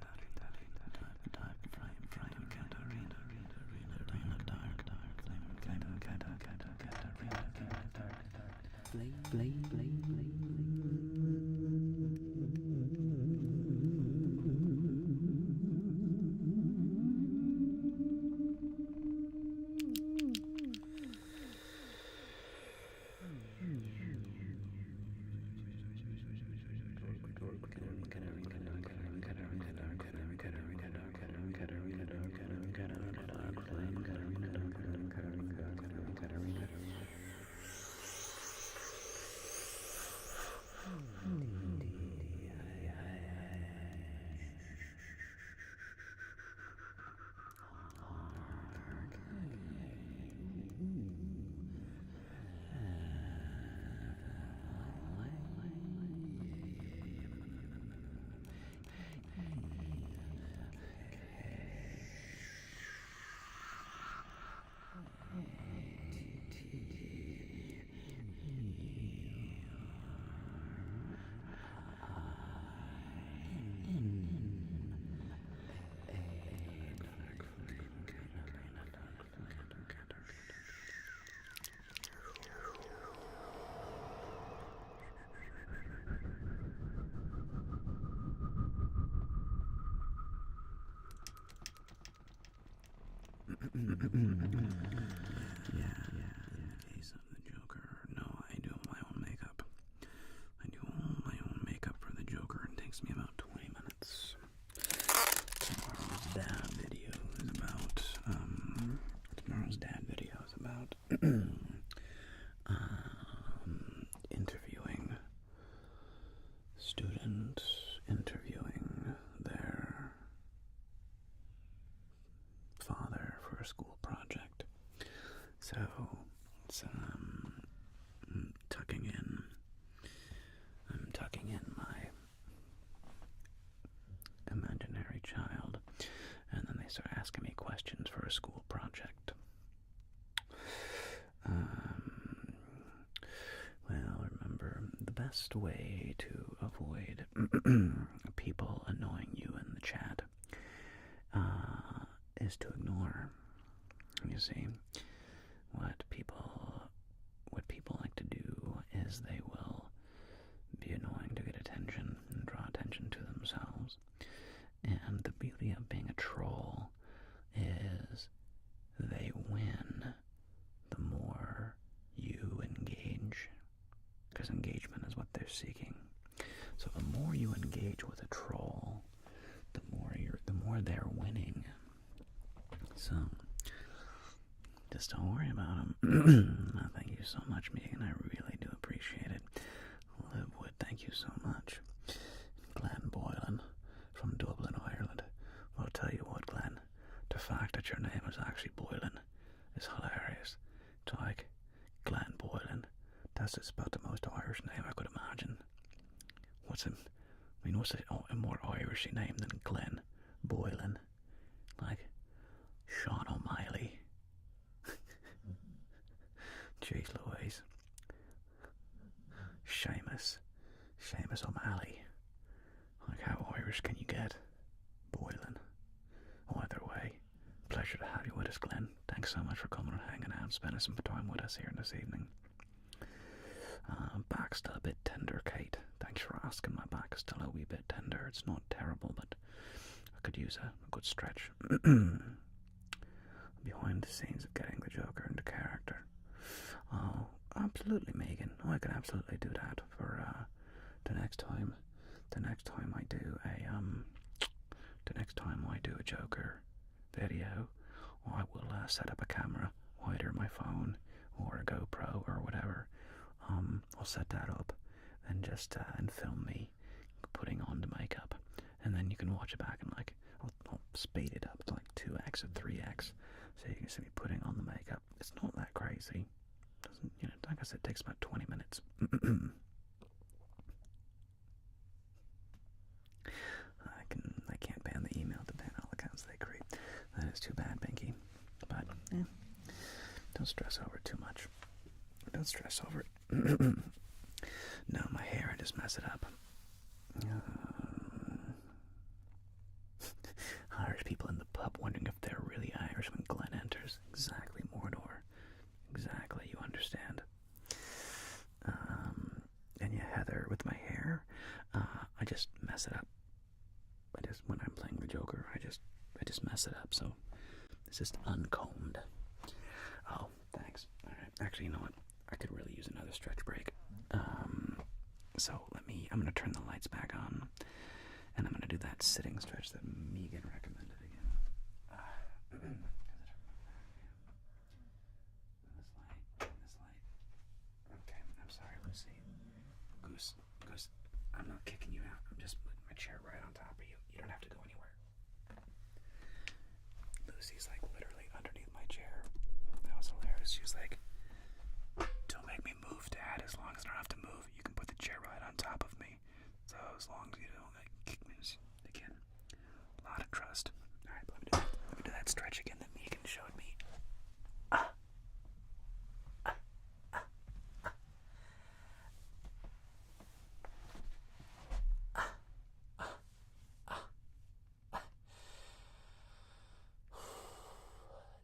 flame, Katarina. Dark flame, Katarina. Dark flame, Katarina. Dark flame, Katarina. Yeah, in the case of the Joker, no, I do my own makeup. I do all my takes me about 20 minutes. Tomorrow's dad video is about interviewing students, interviewing their father for a school project. So it's I'm tucking in my imaginary child, and then they start asking me questions for a school project. Well, remember, the best way to avoid people annoying you in the chat is to ignore. You see, what people like to do is they will be annoying to get attention and draw attention to themselves. And the beauty of being a troll is they win the more you engage, because engagement is what they're seeking. So the more you engage with a troll, the more they're winning. So just don't worry about them. Thank you so much, Megan. I really do appreciate it. Livewood, thank you so much. Glenn Boylan from Dublin, Ireland. Well, I'll tell you what, Glenn, the fact that your name is actually Boylan is hilarious. It's like Glenn Boylan. That's just about the most Irish name I could imagine. What's a more Irishy name than Glenn Boylan? Like Sean O'Malley. Jeez Louise. Seamus O'Malley. Like, how Irish can you get? Boylan. Either way, pleasure to have you with us, Glenn. Thanks so much for coming and hanging out and spending some time with us here this evening. Back's still a bit tender, Kate. Thanks for asking. My back is still a wee bit tender. It's not terrible, but I could use a good stretch. Behind the scenes of getting the Joker into character. Oh, absolutely, Megan. I could absolutely do that for the next time. The next time I do a Joker video, I will set up a camera, either my phone or a GoPro or whatever. I'll set that up and just and film me putting on the makeup, and then you can watch it back and like I'll speed it up to like 2x or 3x, so you can see me putting on the makeup. It's not that crazy. Doesn't, like I said, it takes about 20 minutes. I can't ban the email to ban all accounts they create. That is too bad, Binky. But don't stress over it too much. Don't stress over it. No, my hair, I just mess it up. Irish people in the pub wondering if they're really Irish when Glenn enters. Exactly, Mordor. Exactly, you understand. And yeah, Heather, with my hair, I just mess it up. When I'm playing the Joker, I just mess it up, so it's just uncombed. Oh, thanks. Alright, actually, you know what? I could really use another stretch break. So I'm gonna turn the lights back on, and I'm gonna do that sitting stretch that Megan recommended again. This light. Okay, I'm sorry, Lucy. Goose, I'm not kicking you out. I'm just putting my chair right on top of you. You don't have to go anywhere. Lucy's like literally underneath my chair. That was hilarious. She was like, "Don't make me move, Dad. As long as I don't have to move, you can put the chair right on top of me. So as long as you don't like kick me again." A lot of trust. Alright, let me do that stretch again that Megan showed me.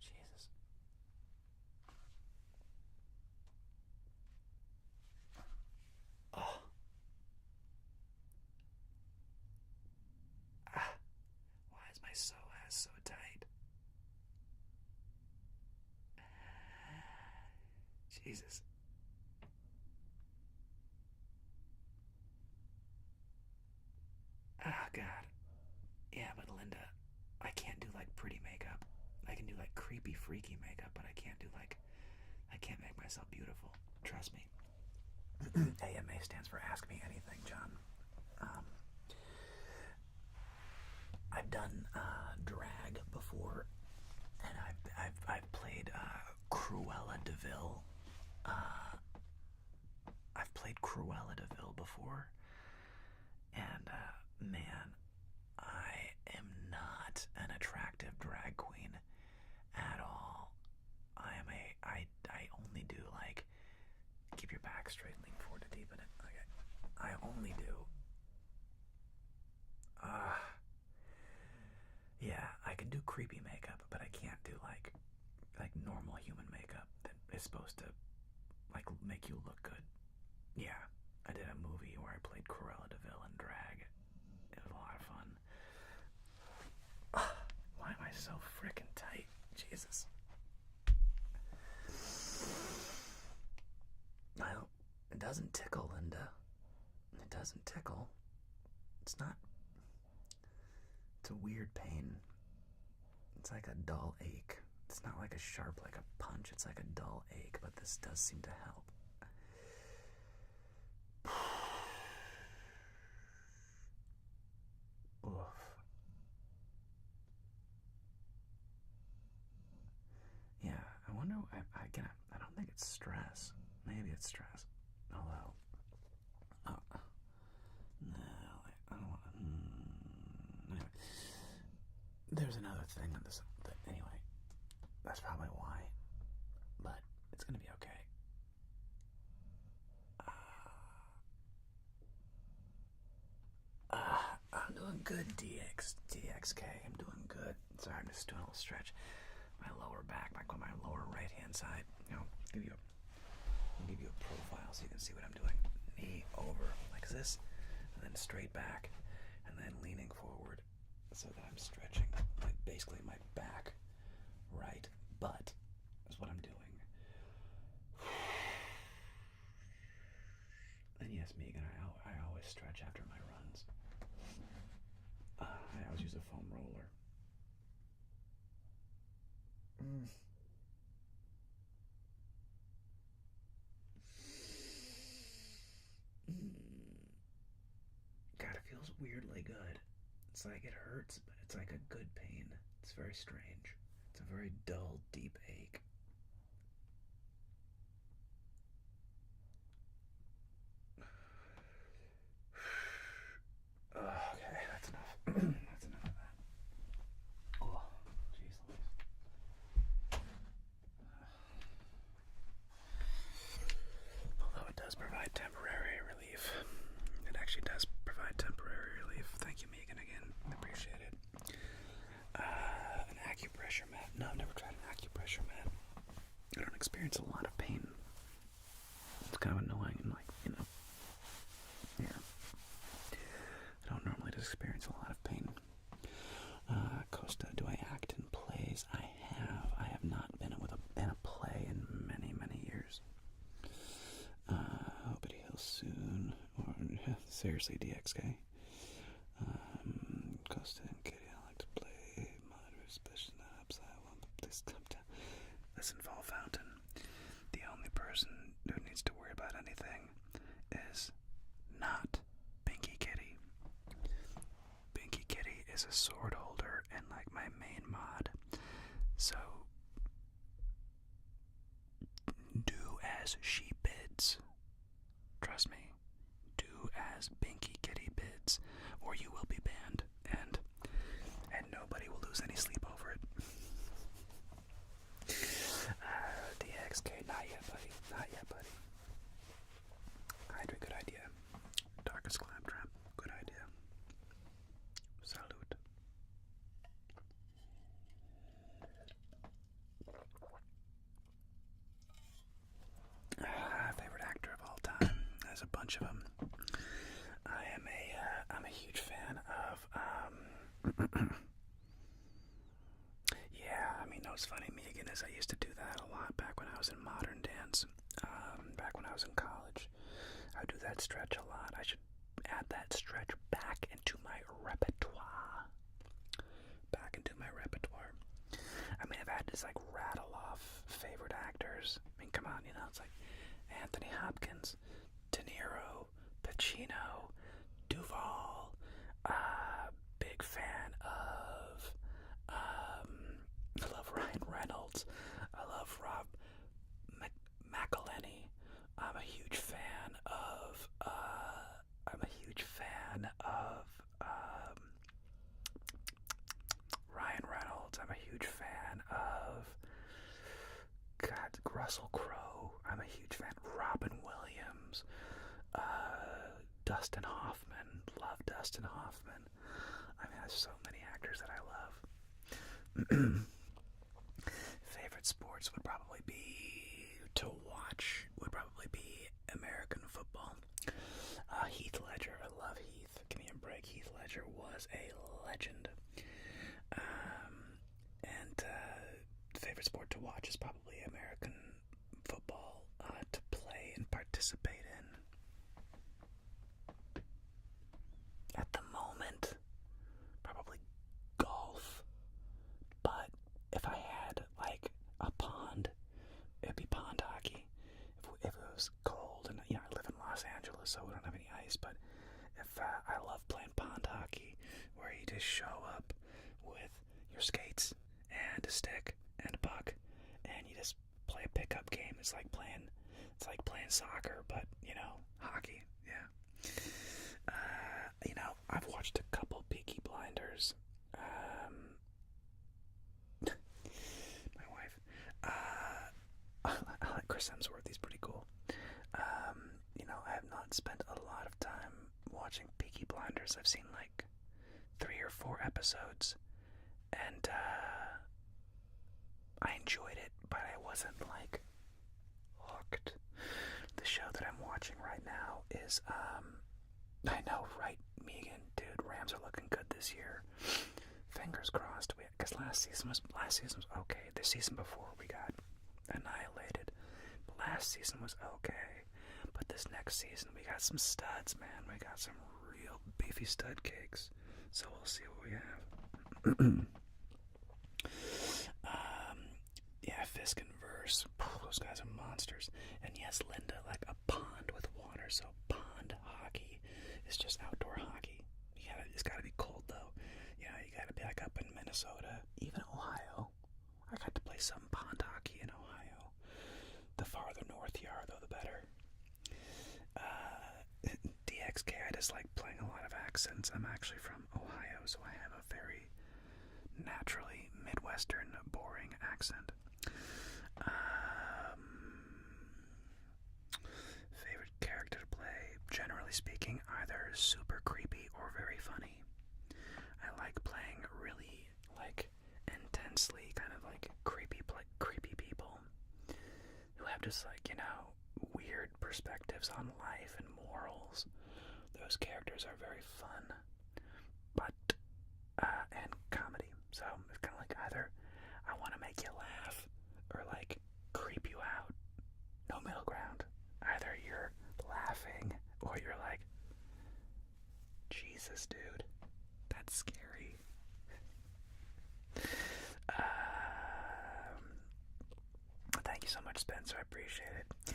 Jesus. Why is my so tight? Jesus. Oh, God. Yeah, but Linda, I can't do, like, pretty makeup. I can do, like, creepy, freaky makeup, but I can't do, like, I can't make myself beautiful. Trust me. AMA stands for Ask Me Anything, John. I've done drag before, and I've played Cruella de Vil. I've played Cruella de Vil before, and man, I am not an attractive drag queen at all. I only do, like, keep your back straight, lean forward to deepen it. Okay. I only do. Yeah, I can do creepy makeup, but I can't do like normal human makeup that is supposed to, like, make you look good. Yeah, I did a movie where I played Cruella de Vil in drag. It was a lot of fun. Why am I so freaking tight? Jesus. Well, it doesn't tickle, Linda. It doesn't tickle. It's not. It's a weird pain. It's like a dull ache. It's not like a sharp, like a punch. It's like a dull ache, but this does seem to help. Oof. Yeah, I wonder. I don't think it's stress. Maybe it's stress. Although, no, I don't want to. Anyway, there's another thing on this. Anyway, that's probably why. But it's gonna be okay. I'm doing good, DXK. I'm doing good. Sorry, I'm just doing a little stretch. My lower back, my lower right hand side. I'll give you a profile so you can see what I'm doing. Knee over like this, and then straight back, and then leaning forward, so that I'm stretching, like, basically my back, right butt is what I'm doing. And yes, Megan, I always stretch after my runs. I always use a foam roller. God, it feels weirdly good. It's like it hurts, but it's like a good pain. It's very strange. It's a very dull, deep ache. Okay, that's enough. That's enough of that. Oh, jeez Louise. Although it does provide temporary relief. It actually does provide temporary relief. Thank you, Megan, again. I appreciate it. An acupressure mat. No, I've never tried an acupressure mat. I don't experience a lot of pain. It's kind of annoying, and, like, yeah. I don't normally just experience a lot of pain. Costa, do I act in plays? I have. I have not been in a play in many, many years. Hope it heals soon. Or seriously, DXK. Costa and Katie, I like to play moderate, especially not upside one, but please come down. Listen, Fall Fountain. The only person who needs to worry about anything is not Pinky Kitty. Pinky Kitty is a sword holder and, like, my main mod. So do as she bids. Trust me. Do as Pinky Kitty bids, or you will be banned, and nobody will lose any sleep over it. DXK, not yet, buddy. Not yet, buddy. Hydra, good idea. Darkest Claptrap, good idea. Salute. Favorite actor of all time. There's a bunch of them. I'm a huge fan of, yeah, I mean, what's funny, Megan, is I used to do that a lot back when I was in modern dance, back when I was in college. I would do that stretch a lot. I should add that let's stretch back into my repertoire. Back into my repertoire. I mean, I've had to like rattle off favorite actors. I mean, come on, you know, it's like Anthony Hopkins, De Niro, Pacino, Duvall. Big fan of. I love Ryan Reynolds. I love Rob McElhenney. I'm a huge fan of. Ryan Reynolds. I'm a huge fan of Russell Crowe. I'm a huge fan. Robin Williams. Dustin Hoffman. Love Dustin Hoffman. I mean, there's so many actors that I love. Favorite sports would probably be to watch. Would probably be American football. Heath Ledger. I love Heath. Give me a break. Heath Ledger was a legend. And favorite sport to watch is probably American football. To play and participate in. At the moment, probably golf. But if I had like a pond, it'd be pond hockey. If it was cold, and you know, I live in Los Angeles, so we don't have any ice. But if I love playing pond hockey, where you just show up with your skates and a stick and a puck, and you just play a pickup game. It's like playing soccer, but you know, hockey. Yeah. You know, I've watched a couple Peaky Blinders. My wife. I like Chris Hemsworth. He's pretty cool. You know, I have not spent a lot of time watching Peaky Blinders. I've seen like 3 or 4 episodes, and I enjoyed it, but I wasn't like hooked. The show that I'm watching right now is I know, right, Megan, dude, Rams are looking good this year. Fingers crossed. Because last season was okay. The season before we got annihilated. But last season was okay. But this next season we got some studs, man. We got some real beefy stud cakes. So we'll see what we have. Yeah, Fisk and Verse. Those guys are monsters. And yes, Linda, like a pond with water. So pond hockey is just outdoor hockey. It's gotta be cold though. You know, you gotta be like up in Minnesota, even Ohio. I got to play some pond hockey in Ohio. The farther north you are, though, the better. DXK, I just like playing a lot of accents. I'm actually from Ohio, so I have a very naturally Midwestern, boring accent. Favorite character to play? Generally speaking, either super creepy or very funny. I like playing really, like, intensely kind of like creepy people who have just like, you know, weird perspectives on life and morals. Those characters are very fun, but and comedy. So it's kind of like either I want to make you laugh or like creep you out. No middle ground. Either you're laughing or you're like, Jesus, dude, that's scary. Thank you so much, Spencer. I appreciate it.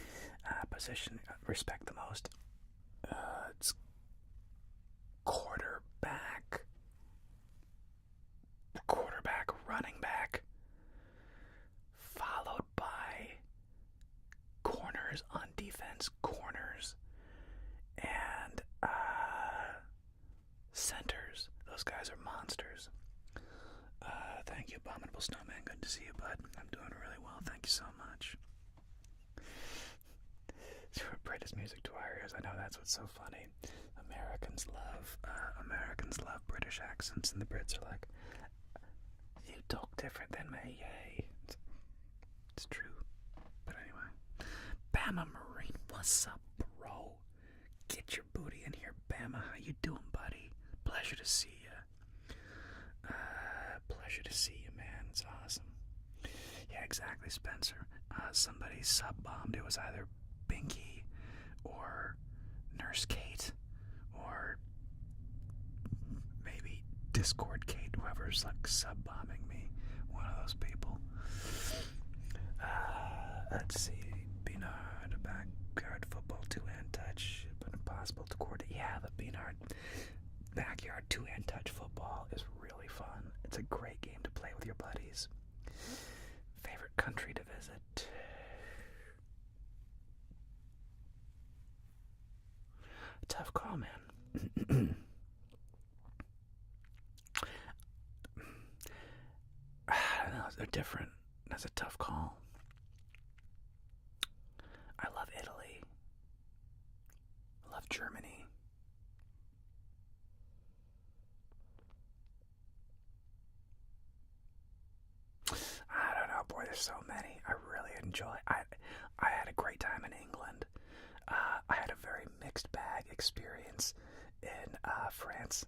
Position respect the most. It's quarterback, running back, followed by corners on defense, corners, and centers. Those guys are monsters. Thank you, Abominable Snowman. Good to see you, bud. I'm doing really well. Thank you so much. British music to our ears. I know that's what's so funny. Americans love British accents, and the Brits are like, you talk different than me, yay. It's true. But anyway. Bama Marine, what's up, bro? Get your booty in here, Bama. How you doing, buddy? Pleasure to see you. Pleasure to see you, man. It's awesome. Yeah, exactly, Spencer. Somebody sub-bombed. It was either Binky or Nurse Kate or Discord Kate, whoever's like sub-bombing me, one of those people. Let's see, Beanard, backyard football, two-hand touch, but impossible to coordinate. Yeah, the Beanard backyard two-hand touch football is really fun. It's a great game to play with your buddies. Favorite country to visit? Tough call, man. I don't know, they're different. That's a tough call. I love Italy. I love Germany. I don't know, boy, there's so many. I really enjoy. I had a great time in England. I had a very mixed bag experience in France.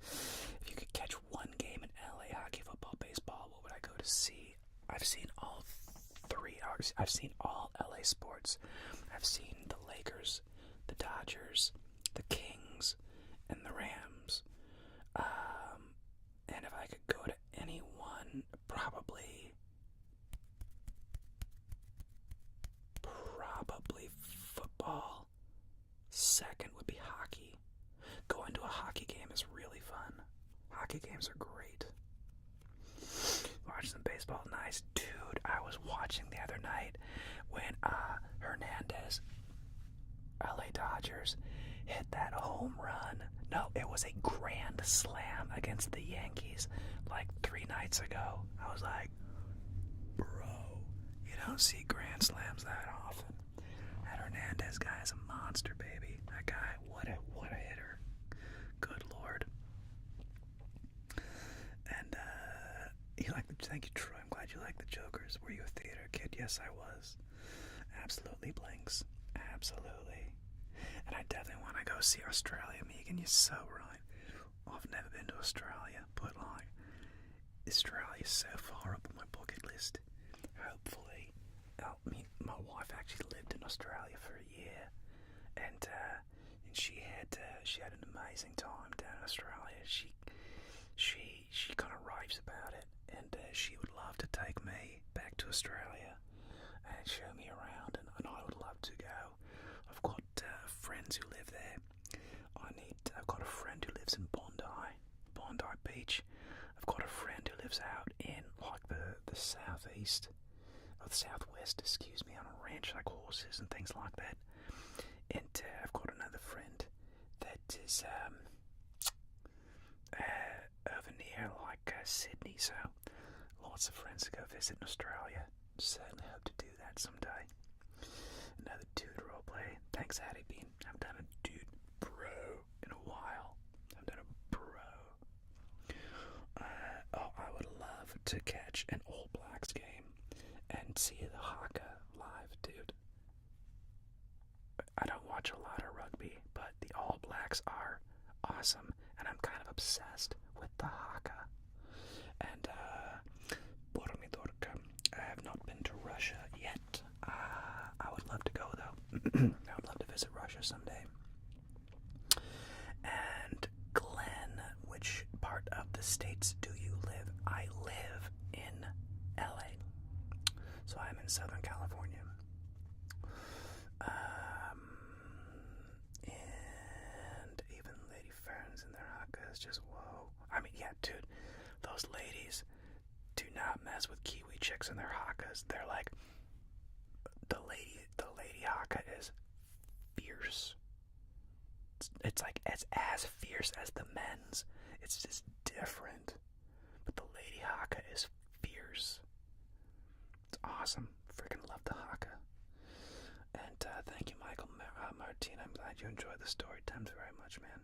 If you could catch one game in LA, hockey, football, baseball, what would I go to see? I've seen all three. I've seen all LA sports. I've seen the Lakers, the Dodgers, the Kings, and the Rams. And if I could go to any one, probably football. Second would be hockey. Going to a hockey game is really fun. Hockey games are great. Watch some baseball, nice. Dude, I was watching the other night when Hernandez, LA Dodgers, hit that home run. No, it was a grand slam against the Yankees like 3 nights ago. I was like, bro, you don't see grand slams that often. That Hernandez guy is a monster, baby. That guy, what a hitter. Good Lord. And thank you, Troy. I'm glad you like the Jokers. Were you a theater kid? Yes, I was. Absolutely, Blinks. Absolutely. And I definitely want to go see Australia, Megan. You're so right. I've never been to Australia, but like, Australia's so far up on my bucket list. Hopefully, my wife actually lived in Australia for a year, and she had an amazing time down in Australia. She kind of raves about it, and she would love to take me back to Australia and show me around, and I would love to go. I've got friends who live there. I've got a friend who lives in Bondi Beach. I've got a friend who lives out in like the southeast, or the southwest, excuse me, on a ranch, like horses and things like that. And I've got another friend that is over near like Sydney, so lots of friends to go visit in Australia. Certainly hope to do that someday. Another dude roleplay. Thanks, Hattie Bean. I've done a dude bro in a while. I've done a bro. I would love to catch an All Blacks game and see the Haka live, dude. I don't watch a lot of rugby, but the All Blacks are awesome, and I'm kind of obsessed with the Haka. And I have not been to Russia yet. I would love to go, though. I would love to visit Russia someday. And Glenn, which part of the States do you live? I live in LA. So I'm in Southern California. And even Lady Ferns and their Hakas, just whoa. I mean, yeah, dude, those ladies do not mess with Kiwi chicks and their Hakas. They're like, the lady Haka is fierce. It's like as fierce as the men's. It's just different. But the lady Haka is fierce. It's awesome. Freaking love the Haka. And thank you, Michael Martin. I'm glad you enjoyed the story times very much, man.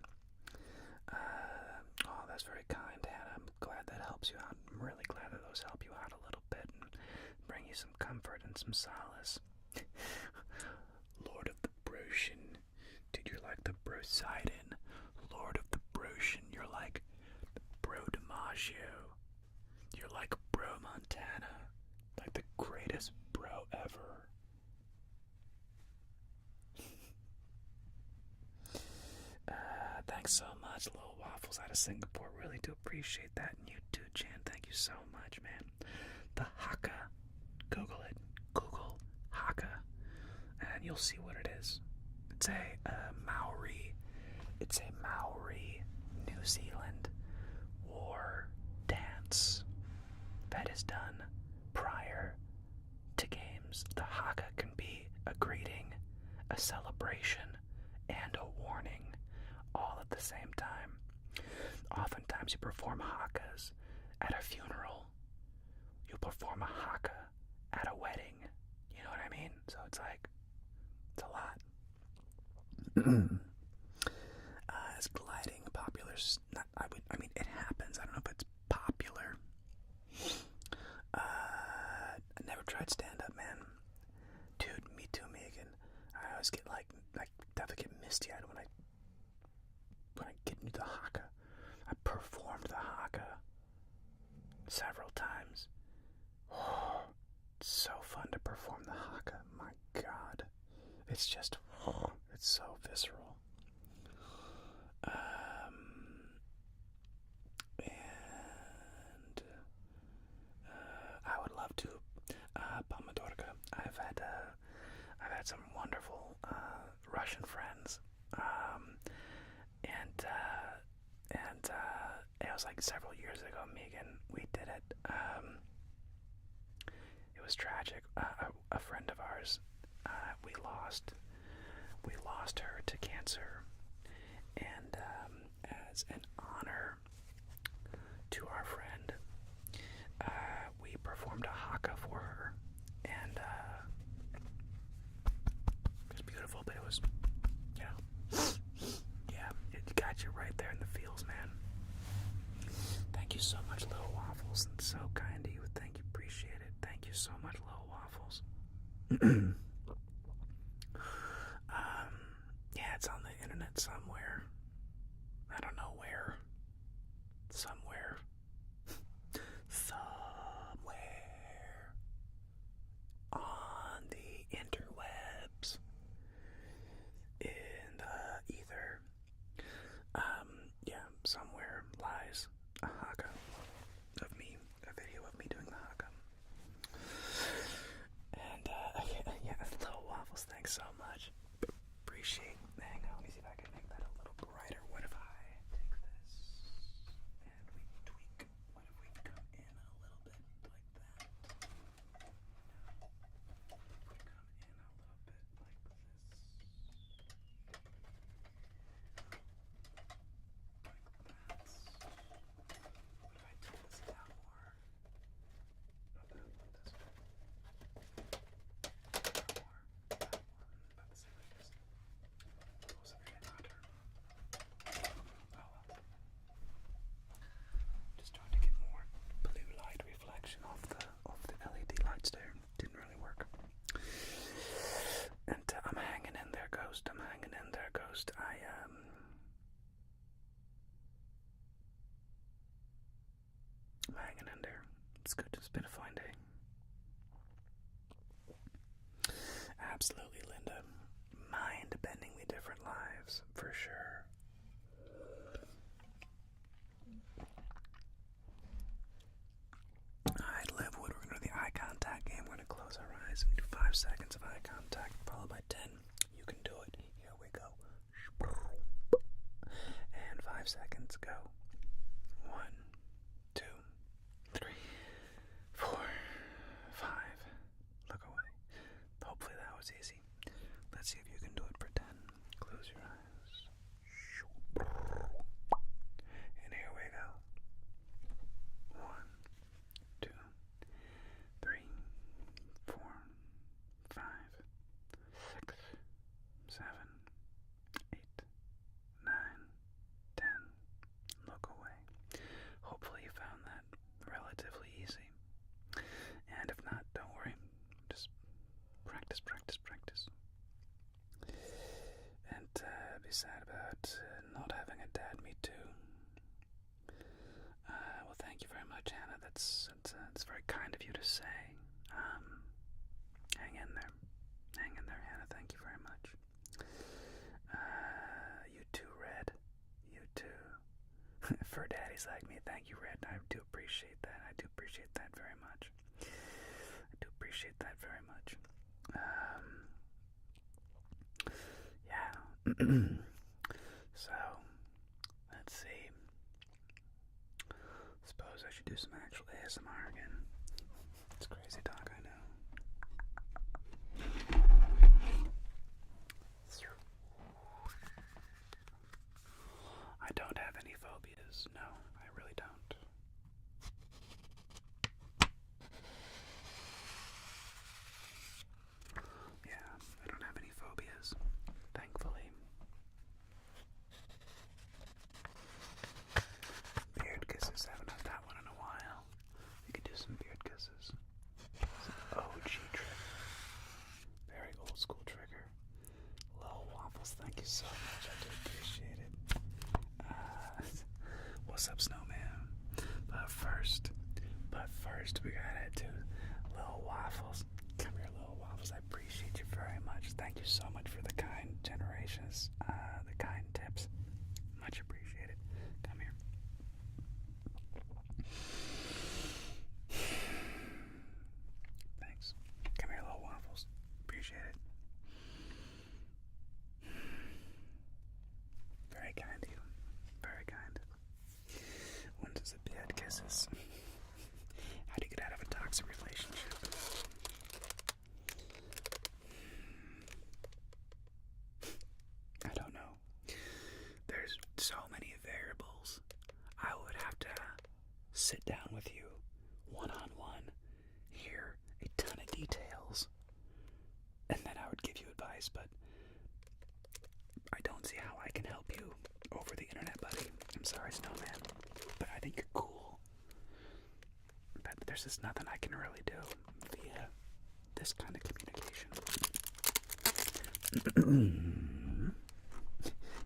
Oh, that's very kind, Hannah. I'm glad that helps you out. I'm really glad that those help you out a little bit and bring you some comfort and some solace. Lord of the Broshin. Dude, you're like the Brosidon. Lord of the Broshin. You're like the Bro DiMaggio. You're like Bro Montana. Like the greatest bro ever. Thanks so much. much, Little Waffles out of Singapore. Really do appreciate that. And you too, Chan. Thank you so much, man. The haka. Google it. Google haka. And you'll see what it is. It's a Maori. It's a Maori New Zealand war dance that is done prior to games. The haka can be a greeting, a celebration, and a warning all at the same time. Oftentimes you perform hakas at a funeral. You perform a haka at a wedding. You know what I mean? So it's like, it's a lot. Is gliding popular? I mean, it happens. I don't know if it's popular. I never tried stand-up, man. Dude, me too, Megan. I always get like definitely get misty-eyed when I get into the haka. I performed the haka several times. Oh, it's so fun to perform the haka. My God, it's just, it's so visceral. And I would love to, Pomodorka. I've had some wonderful Russian friends, and it was like several years ago, Megan. We did it. It was tragic. A friend of ours, we lost her to cancer, and as an honor to our friend, we performed a haka for her, and it was beautiful. But it was, yeah, it got you right there in the feels, man. Thank you so much, Little Waffles. It's so kind of you. Thank you, appreciate it. Thank you so much, Little Waffles. Yeah, it's on the internet somewhere. I don't know where. Somewhere. Somewhere on the interwebs. In the ether. Yeah, somewhere lies a haka of me, a video of me doing the haka. And, yeah, Little Waffles, thanks so much. Appreciate. Hang on, let me see if I can make that a little brighter. What if I take this and we tweak? What if we come in a little bit like that? If we come in a little bit like this. What if I tilt this down more? Not that, like this one. About the same like this. Oh, something hotter. Oh well. Just trying to get more blue light reflection off the LED lights there. Didn't really work. And I'm hanging in there, Ghost. I'm hanging in there, Ghost. I'm hanging in there. It's good. It's been a fine day. Absolutely, Linda. Mind-bendingly different lives, for sure. Alright, Livwood, we're going to do the eye contact game. We're going to close our eyes and do 5 seconds of eye contact, followed by 10. You can do it. Here we go. And 5 seconds, go. 1, 2, 3, 4, 5. Look away. Hopefully that was easy. Let's see if you can do it for 10. Close your eyes. And here we go. 1, 2, 3, 4, 5, 6, 7, 8, 9, 10. Look away. Hopefully you found that relatively easy. And if not, don't worry. Just practice, practice, practice. And be sad about not having a dad. Me too. Well, thank you very much, Hannah. That's very kind of you to say. Hang in there. Hang in there, Hannah. Thank you very much. You too, Red. You too. For daddies like me, thank you, Red. I do appreciate that. I do appreciate that very much. I do appreciate that very much. Yeah. So, let's see. Suppose I should do some actual ASMR again. It's crazy talk, I know. I don't have any phobias. No, I really don't. Yeah, I don't have any phobias, thankfully. Beard kisses, haven't had that one in a while. We could do some beard kisses. It's an OG trick. Very old school trigger. Little waffles, thank you so much. I do appreciate it. What's up, Snowman? But first, we gotta do Little Waffles. Come here, Little Waffles. I appreciate you very much. Thank you so much for the kind generations, the kind tips. Much appreciated. Come here. Thanks. Come here, Little Waffles. Appreciate it. Very kind of you. Very kind. When does it bad kisses? How do you get out of a toxic relationship? I don't know. There's so many variables. I would have to sit down with you one-on-one, hear a ton of details, and then I would give you advice, but I don't see how I can help you over the internet, buddy. I'm sorry, Snowman, but I think you're cool. But there's just nothing I can really do via this kind of communication.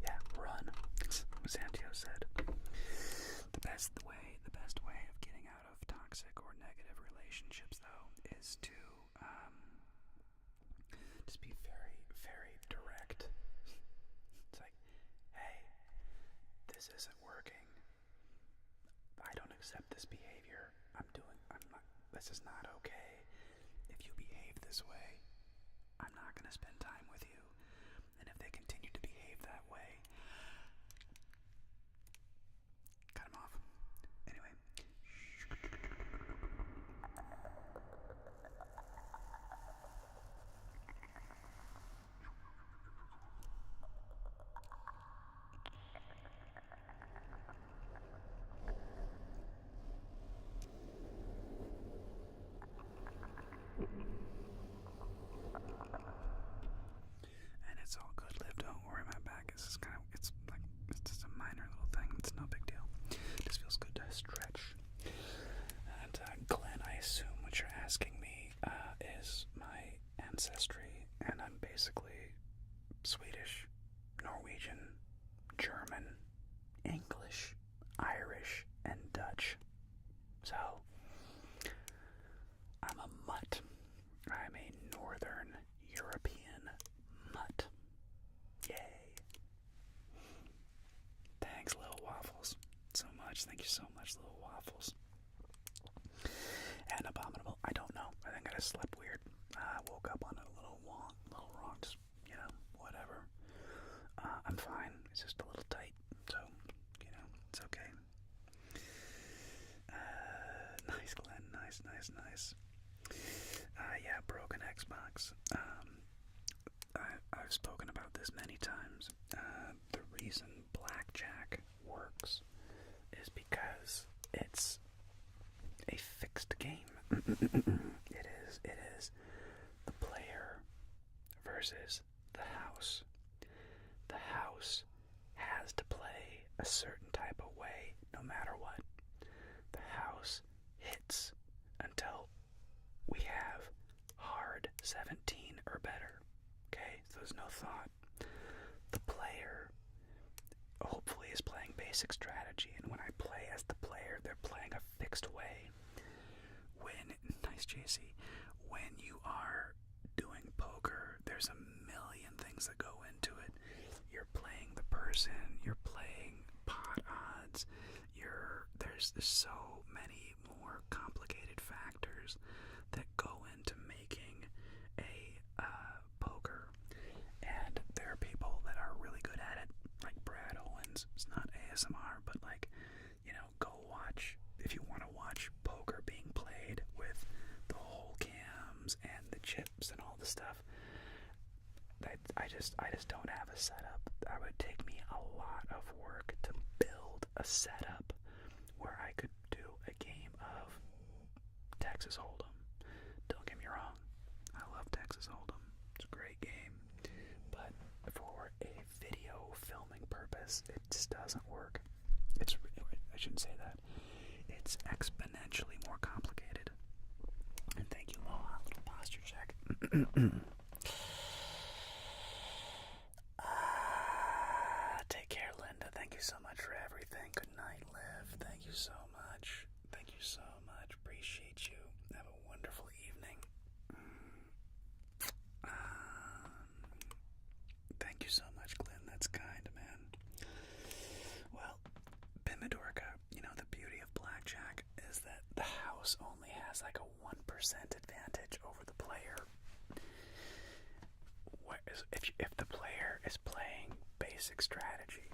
Yeah, run. That's what Santio said. The best way of getting out of toxic or negative relationships, though, is to just be very, very direct. It's like, hey, this isn't working. I don't accept this behavior. This is not okay. If you behave this way, I'm not going to spend time with you. And if they continue to behave that way, cut them off. Anyway. And it's all good, Liv. Don't worry, my back is just it's just a minor little thing. It's no big deal. It just feels good to stretch. And Glenn, I assume what you're asking me is my ancestry, and I'm basically Swedish, Norwegian, German, English, Irish, and Dutch. So, I'm a mutt. I'm a Northern European mutt. Yay. Thanks, Little Waffles, so much. Thank you so much, Little Waffles. And Abominable, I don't know. I think I just slept weird. Woke up on it a little wrong, just, whatever. I'm fine. It's just a little tight, so, it's okay. Nice, Glenn. Nice. Yeah, broken Xbox. I've spoken about this many times. The reason Blackjack works is because it's a fixed game. It is the player versus the house. The house has to play a certain type of way no matter what. The house hits until we have hard 17 or better. Okay, so there's no thought. The player hopefully is playing basic strategy, and when I play as the player, they're playing a fixed way. Nice JC, when you are doing poker, there's a million things that go into it. You're playing the person, you're playing pot odds, there's so many more complicated factors that go into making a poker, and there are people that are really good at it, like Brad Owens. It's not ASMR, but like, go watch if you want to watch poker being played with the whole cams and the chips and all the stuff. I just don't have a setup. That would take me a lot of work to build a setup where I could do a game of Texas Hold'em. Don't get me wrong, I love Texas Hold'em. It's a great game, but for a video filming purpose, it just doesn't work. I shouldn't say that. It's exponentially more complicated. And thank you, Loa. Little posture check. Take care, Linda. Thank you so much for everything. Good night, Liv. Thank you so much. Thank you so much. Appreciate you. Have a wonderful evening. Thank you so much, Glenn. That's kind, man. Well, Bimidorka, the beauty of blackjack is that the house only has like a 1% advantage over the player. If the player is playing basic strategy,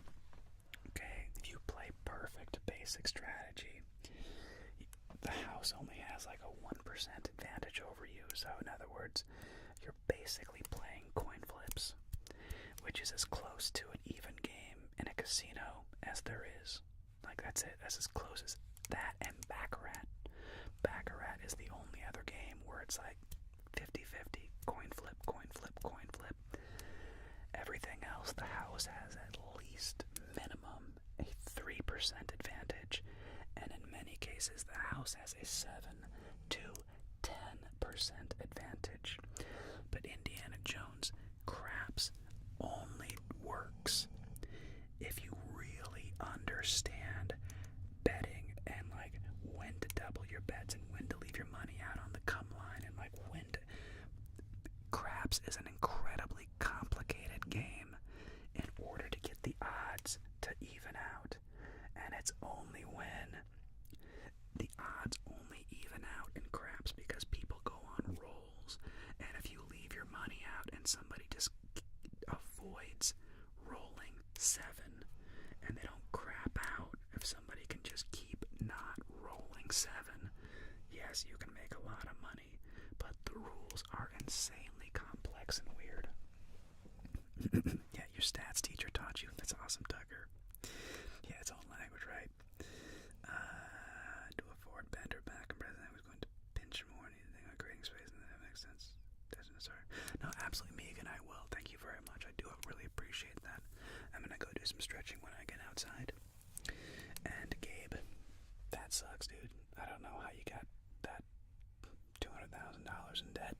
okay, if you play perfect basic strategy, the house only has like a 1% advantage over you. So in other words, you're basically playing coin flips, which is as close to an even game in a casino as there is. Like, that's it. That's as close as that and Baccarat. Baccarat is the only other game where it's like 50-50, coin flip, coin flip, coin flip. Everything else, the house has at least minimum a 3% advantage, and in many cases the house has a 7 to 10% advantage. But Indiana Jones craps only works if you really understand betting and like when to double your bets and when to leave your money out on the come line, and like when to... Craps is an incredibly complicated game in order to get the odds to even out, and it's only when the odds only even out in craps because people go on rolls, and if you leave your money out and somebody just avoids rolling 7 and they don't crap out, if somebody can just keep not rolling 7, yes, you can make a lot of money, but the rules are insanely complex and weird. Yeah, your stats teacher taught you. That's awesome, Tucker. Yeah, it's own language, right? Do a forward bender back and present. I was going to pinch more anything on creating space, and that makes sense. Sorry. No, absolutely, Megan, I will. Thank you very much. I do really appreciate that. I'm gonna go do some stretching when I get outside. And Gabe, that sucks, dude. I don't know how you got that $200,000 in debt.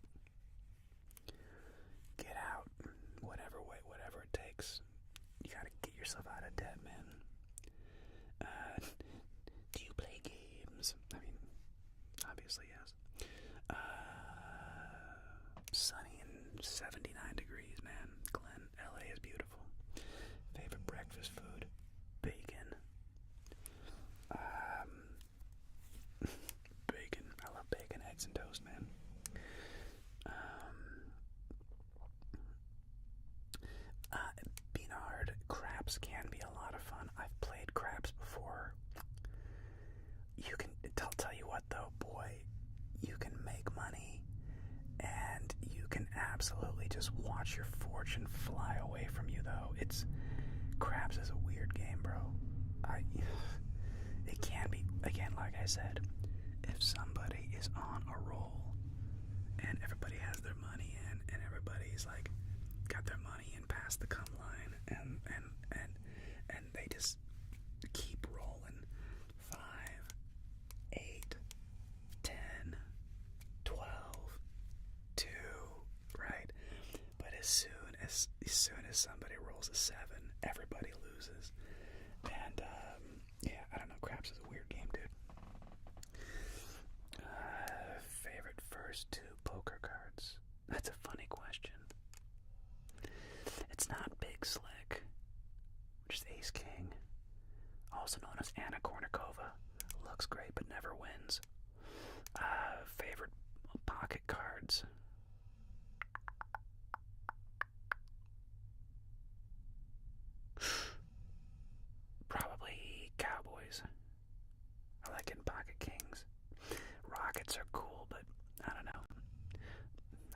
Get out, whatever way, whatever it takes. You gotta get yourself out of debt, man. Do you play games? I mean, obviously yes. Sunny and 79 degrees, man. Glenn, LA is beautiful. Favorite breakfast food? Bacon. Bacon. I love bacon, eggs, and toast, man. Beanard, craps can be a lot of fun. I've played craps before. You can, tell you what though, boy, you can make money and you can absolutely just watch your fortune fly away from you though. Craps is a weird game, bro. It can be, again, like I said, if somebody is on a roll and everybody has their money in and everybody's like got their money in past the come line and they just keep rolling 5, 8, 10, 12, 2, right? But as soon as somebody rolls a 7, everybody loses. And yeah, I don't know, craps is a weird game, dude. Favorite first 2 poker cards? That's a funny question. It's not Big Slick, which is Ace King, also known as Anna Kournikova. looks great but never wins. Favorite pocket cards. Probably Cowboys. I like getting pocket kings. Rockets are cool, but I don't know.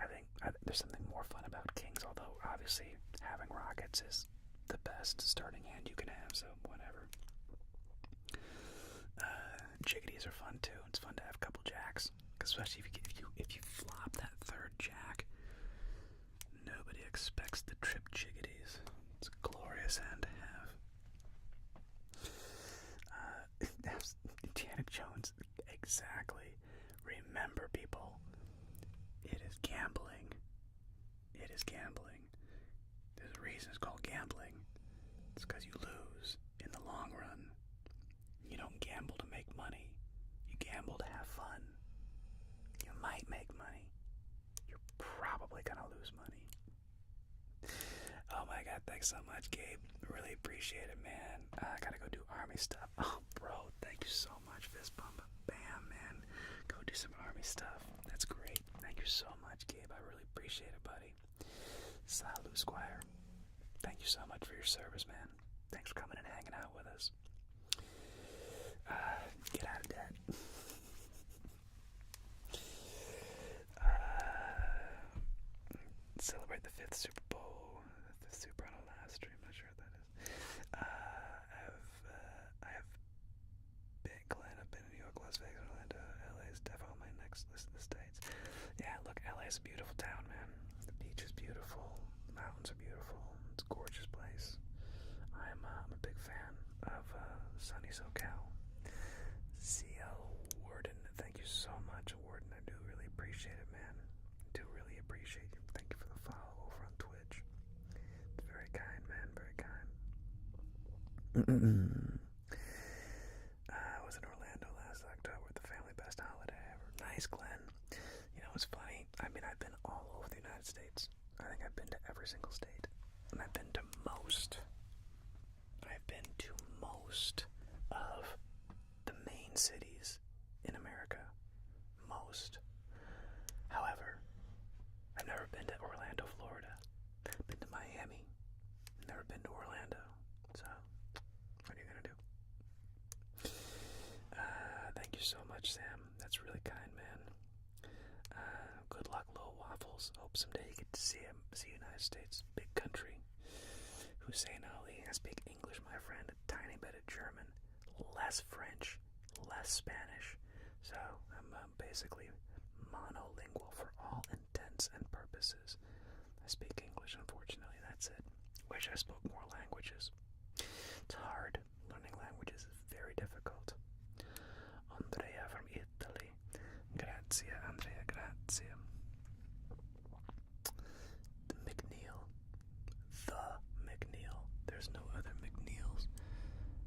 I think there's something more fun about kings, although obviously having rockets is the best starting hand you can have, so whatever. Jiggities are fun too. It's fun to have a couple jacks, especially if you flop that third jack. Nobody expects the trip jiggities. It's a glorious hand to have. Janet Jones, exactly. Remember, people, it is gambling. It is gambling. There's a reason it's called gambling. It's because you lose in the long run. You don't gamble to make money. You gamble to have fun. You might make money. You're probably gonna lose money. Oh my god, thanks so much, Gabe. Really appreciate it, man. I gotta go do army stuff. Oh, bro, thank you so much, fist bump. Bam, man. Go do some army stuff. That's great. Thank you so much, Gabe. I really appreciate it, buddy. Salut, Squire. Thank you so much for your service, man. Thanks for coming and hanging out with us. Get out of debt. Celebrate the 5th Super Bowl. The 5th Super on a live stream. Not sure what that is. I have been Glenn. I've been in New York, Las Vegas, Orlando. LA is definitely on my next list of the states. Yeah, look, LA is a beautiful town, man. The beach is beautiful. The mountains are beautiful. It's a gorgeous place. I'm a big fan of sunny SoCal. CL Warden, thank you so much, Warden. I do really appreciate it, man. I do really appreciate you. Thank you for the follow over on Twitch. It's very kind, man. Very kind. I was in Orlando last October with the family. Best holiday ever. Nice, Glenn. You know, it's funny. I mean, I've been all over the United States. I think I've been to every single state. And I've been to most. I've been to most of the main cities in America. Most. However, I've never been to Orlando, Florida. I've been to Miami. Never been to Orlando. So, what are you gonna do? Thank you so much, Sam. That's really kind, man. Good luck, Little Waffles. Hope someday you get to see United States. Big country. Hussein Ali. I speak English, my friend. A tiny bit of German. Less French. Less Spanish. So, I'm basically monolingual for all intents and purposes. I speak English, unfortunately. That's it. Wish I spoke more languages. It's hard. Learning languages is very difficult. Andrea from Italy. Grazie, Andrea, grazie. The McNeil. The McNeil. There's no other McNeils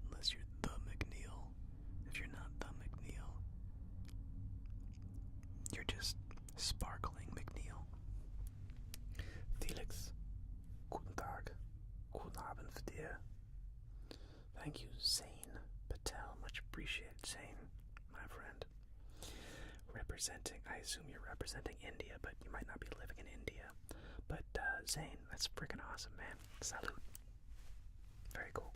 unless you're the McNeil. If you're not the McNeil, you're just sparkling McNeil. Felix. Guten Tag. Guten Abend für dir. Thank you, Zane Patel. Much appreciated, Zane, my friend. Representing, I assume you're representing India, but you might not be living in India. But, Zane, that's freaking awesome, man. Salute. Very cool.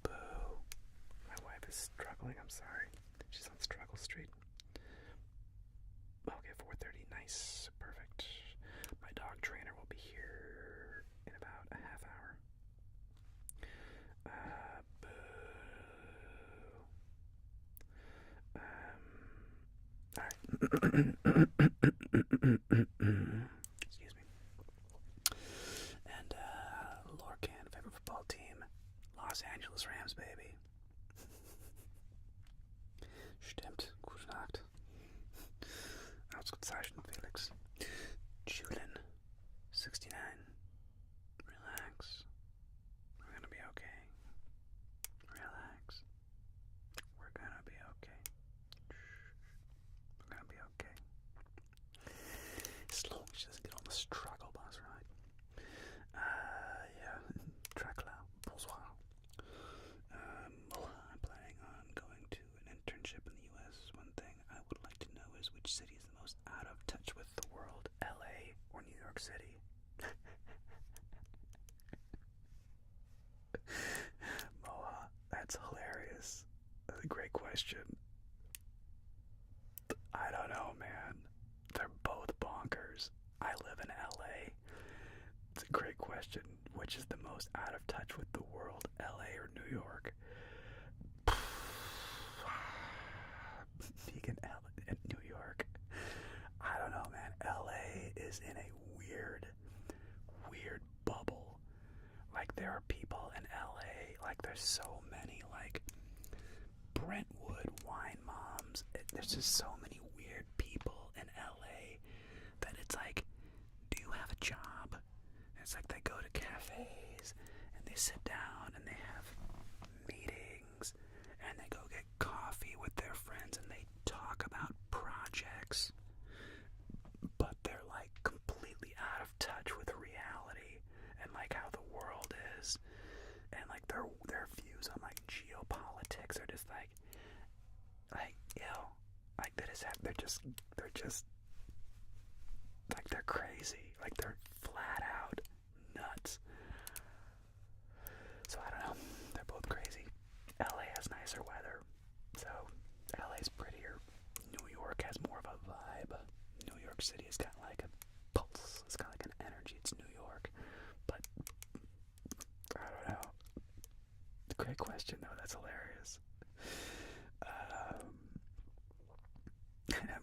Boo. My wife is struggling, I'm sorry. She's on Struggle Street. Okay, 4:30, nice, perfect. My dog trainer will be here in about a half hour. Alright. Excuse me. And, Lorcan, favorite football team, Los Angeles Rams, baby. Stimmt, gute Nacht. Ausgezeichnet, Felix. Julin, 69. Relax. We're gonna be okay. Relax. We're gonna be okay. We're gonna be okay. As long as she doesn't get on the struggle bus, right? Yeah. Dracula. question. I don't know, man. They're both bonkers. I live in LA. It's a great question. Which is the most out of touch with the world, LA or New York? Vegan in New York. I don't know, man. LA is in a weird bubble. Like, there are people in LA, like, there's so many, like, Brentwood wine moms. There's just so many weird people in LA that it's like, do you have a job? And it's like they go to cafes and they sit down and they have meetings and they go get coffee with their friends and they talk about projects, but they're like completely out of touch with reality and like how the world is, and like their views on like geopolitics are just like like they're just like they're crazy, like they're flat out nuts. So I don't know, they're both crazy. LA has nicer weather, so LA's prettier. New York has more of a vibe. New York City has got like a pulse, it's got like an energy. It's New York, but I don't know. Great question though, that's hilarious.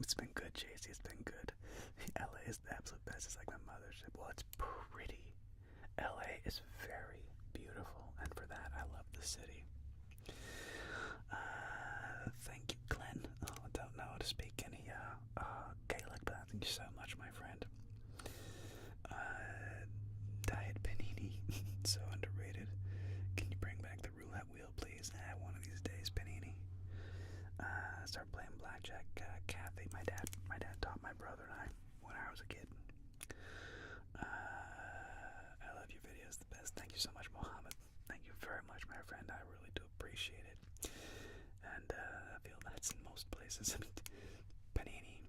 It's been good, JC, it's been good. LA is the absolute best. It's like my mothership. Well, it's pretty. LA is very beautiful, and for that, I love the city. Thank you, Glenn. Oh, I don't know how to speak any Gaelic, but thank you so much, my friend. Diet Panini, so underrated. Can you bring back the roulette wheel, please? One of these days, Panini. Start playing blackjack. Kathy, my dad taught my brother and I when I was a kid. I love your videos, the best. Thank you so much, Mohammed. Thank you very much, my friend. I really do appreciate it. And I feel that's in most places. I mean, Panini,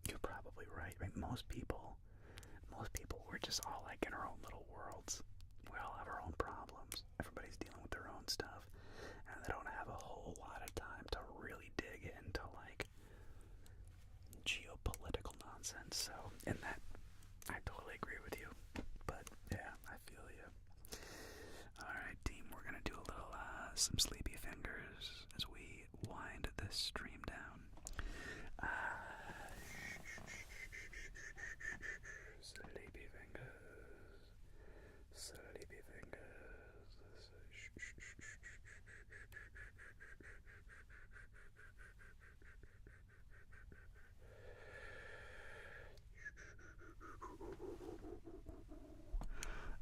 you're probably right. I mean, most people, we're just all like in our own little worlds. We all have our own problems. Everybody's dealing with their own stuff, and they don't have a whole lot of time to really dig into like geopolitical nonsense. So in that, I totally agree with you. But yeah, I feel you. Alright, team, we're gonna do a little some sleepy fingers as we wind this stream down. Sleepy fingers. Sleepy fingers.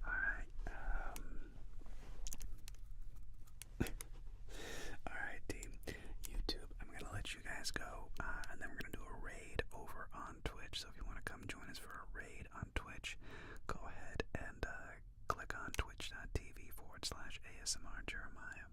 Alright, alright, team. YouTube, I'm gonna let you guys go, and then we're gonna do a raid over on Twitch. So if you want to come join us for a raid on Twitch, go ahead and click on twitch.tv/ASMR Jeremiah.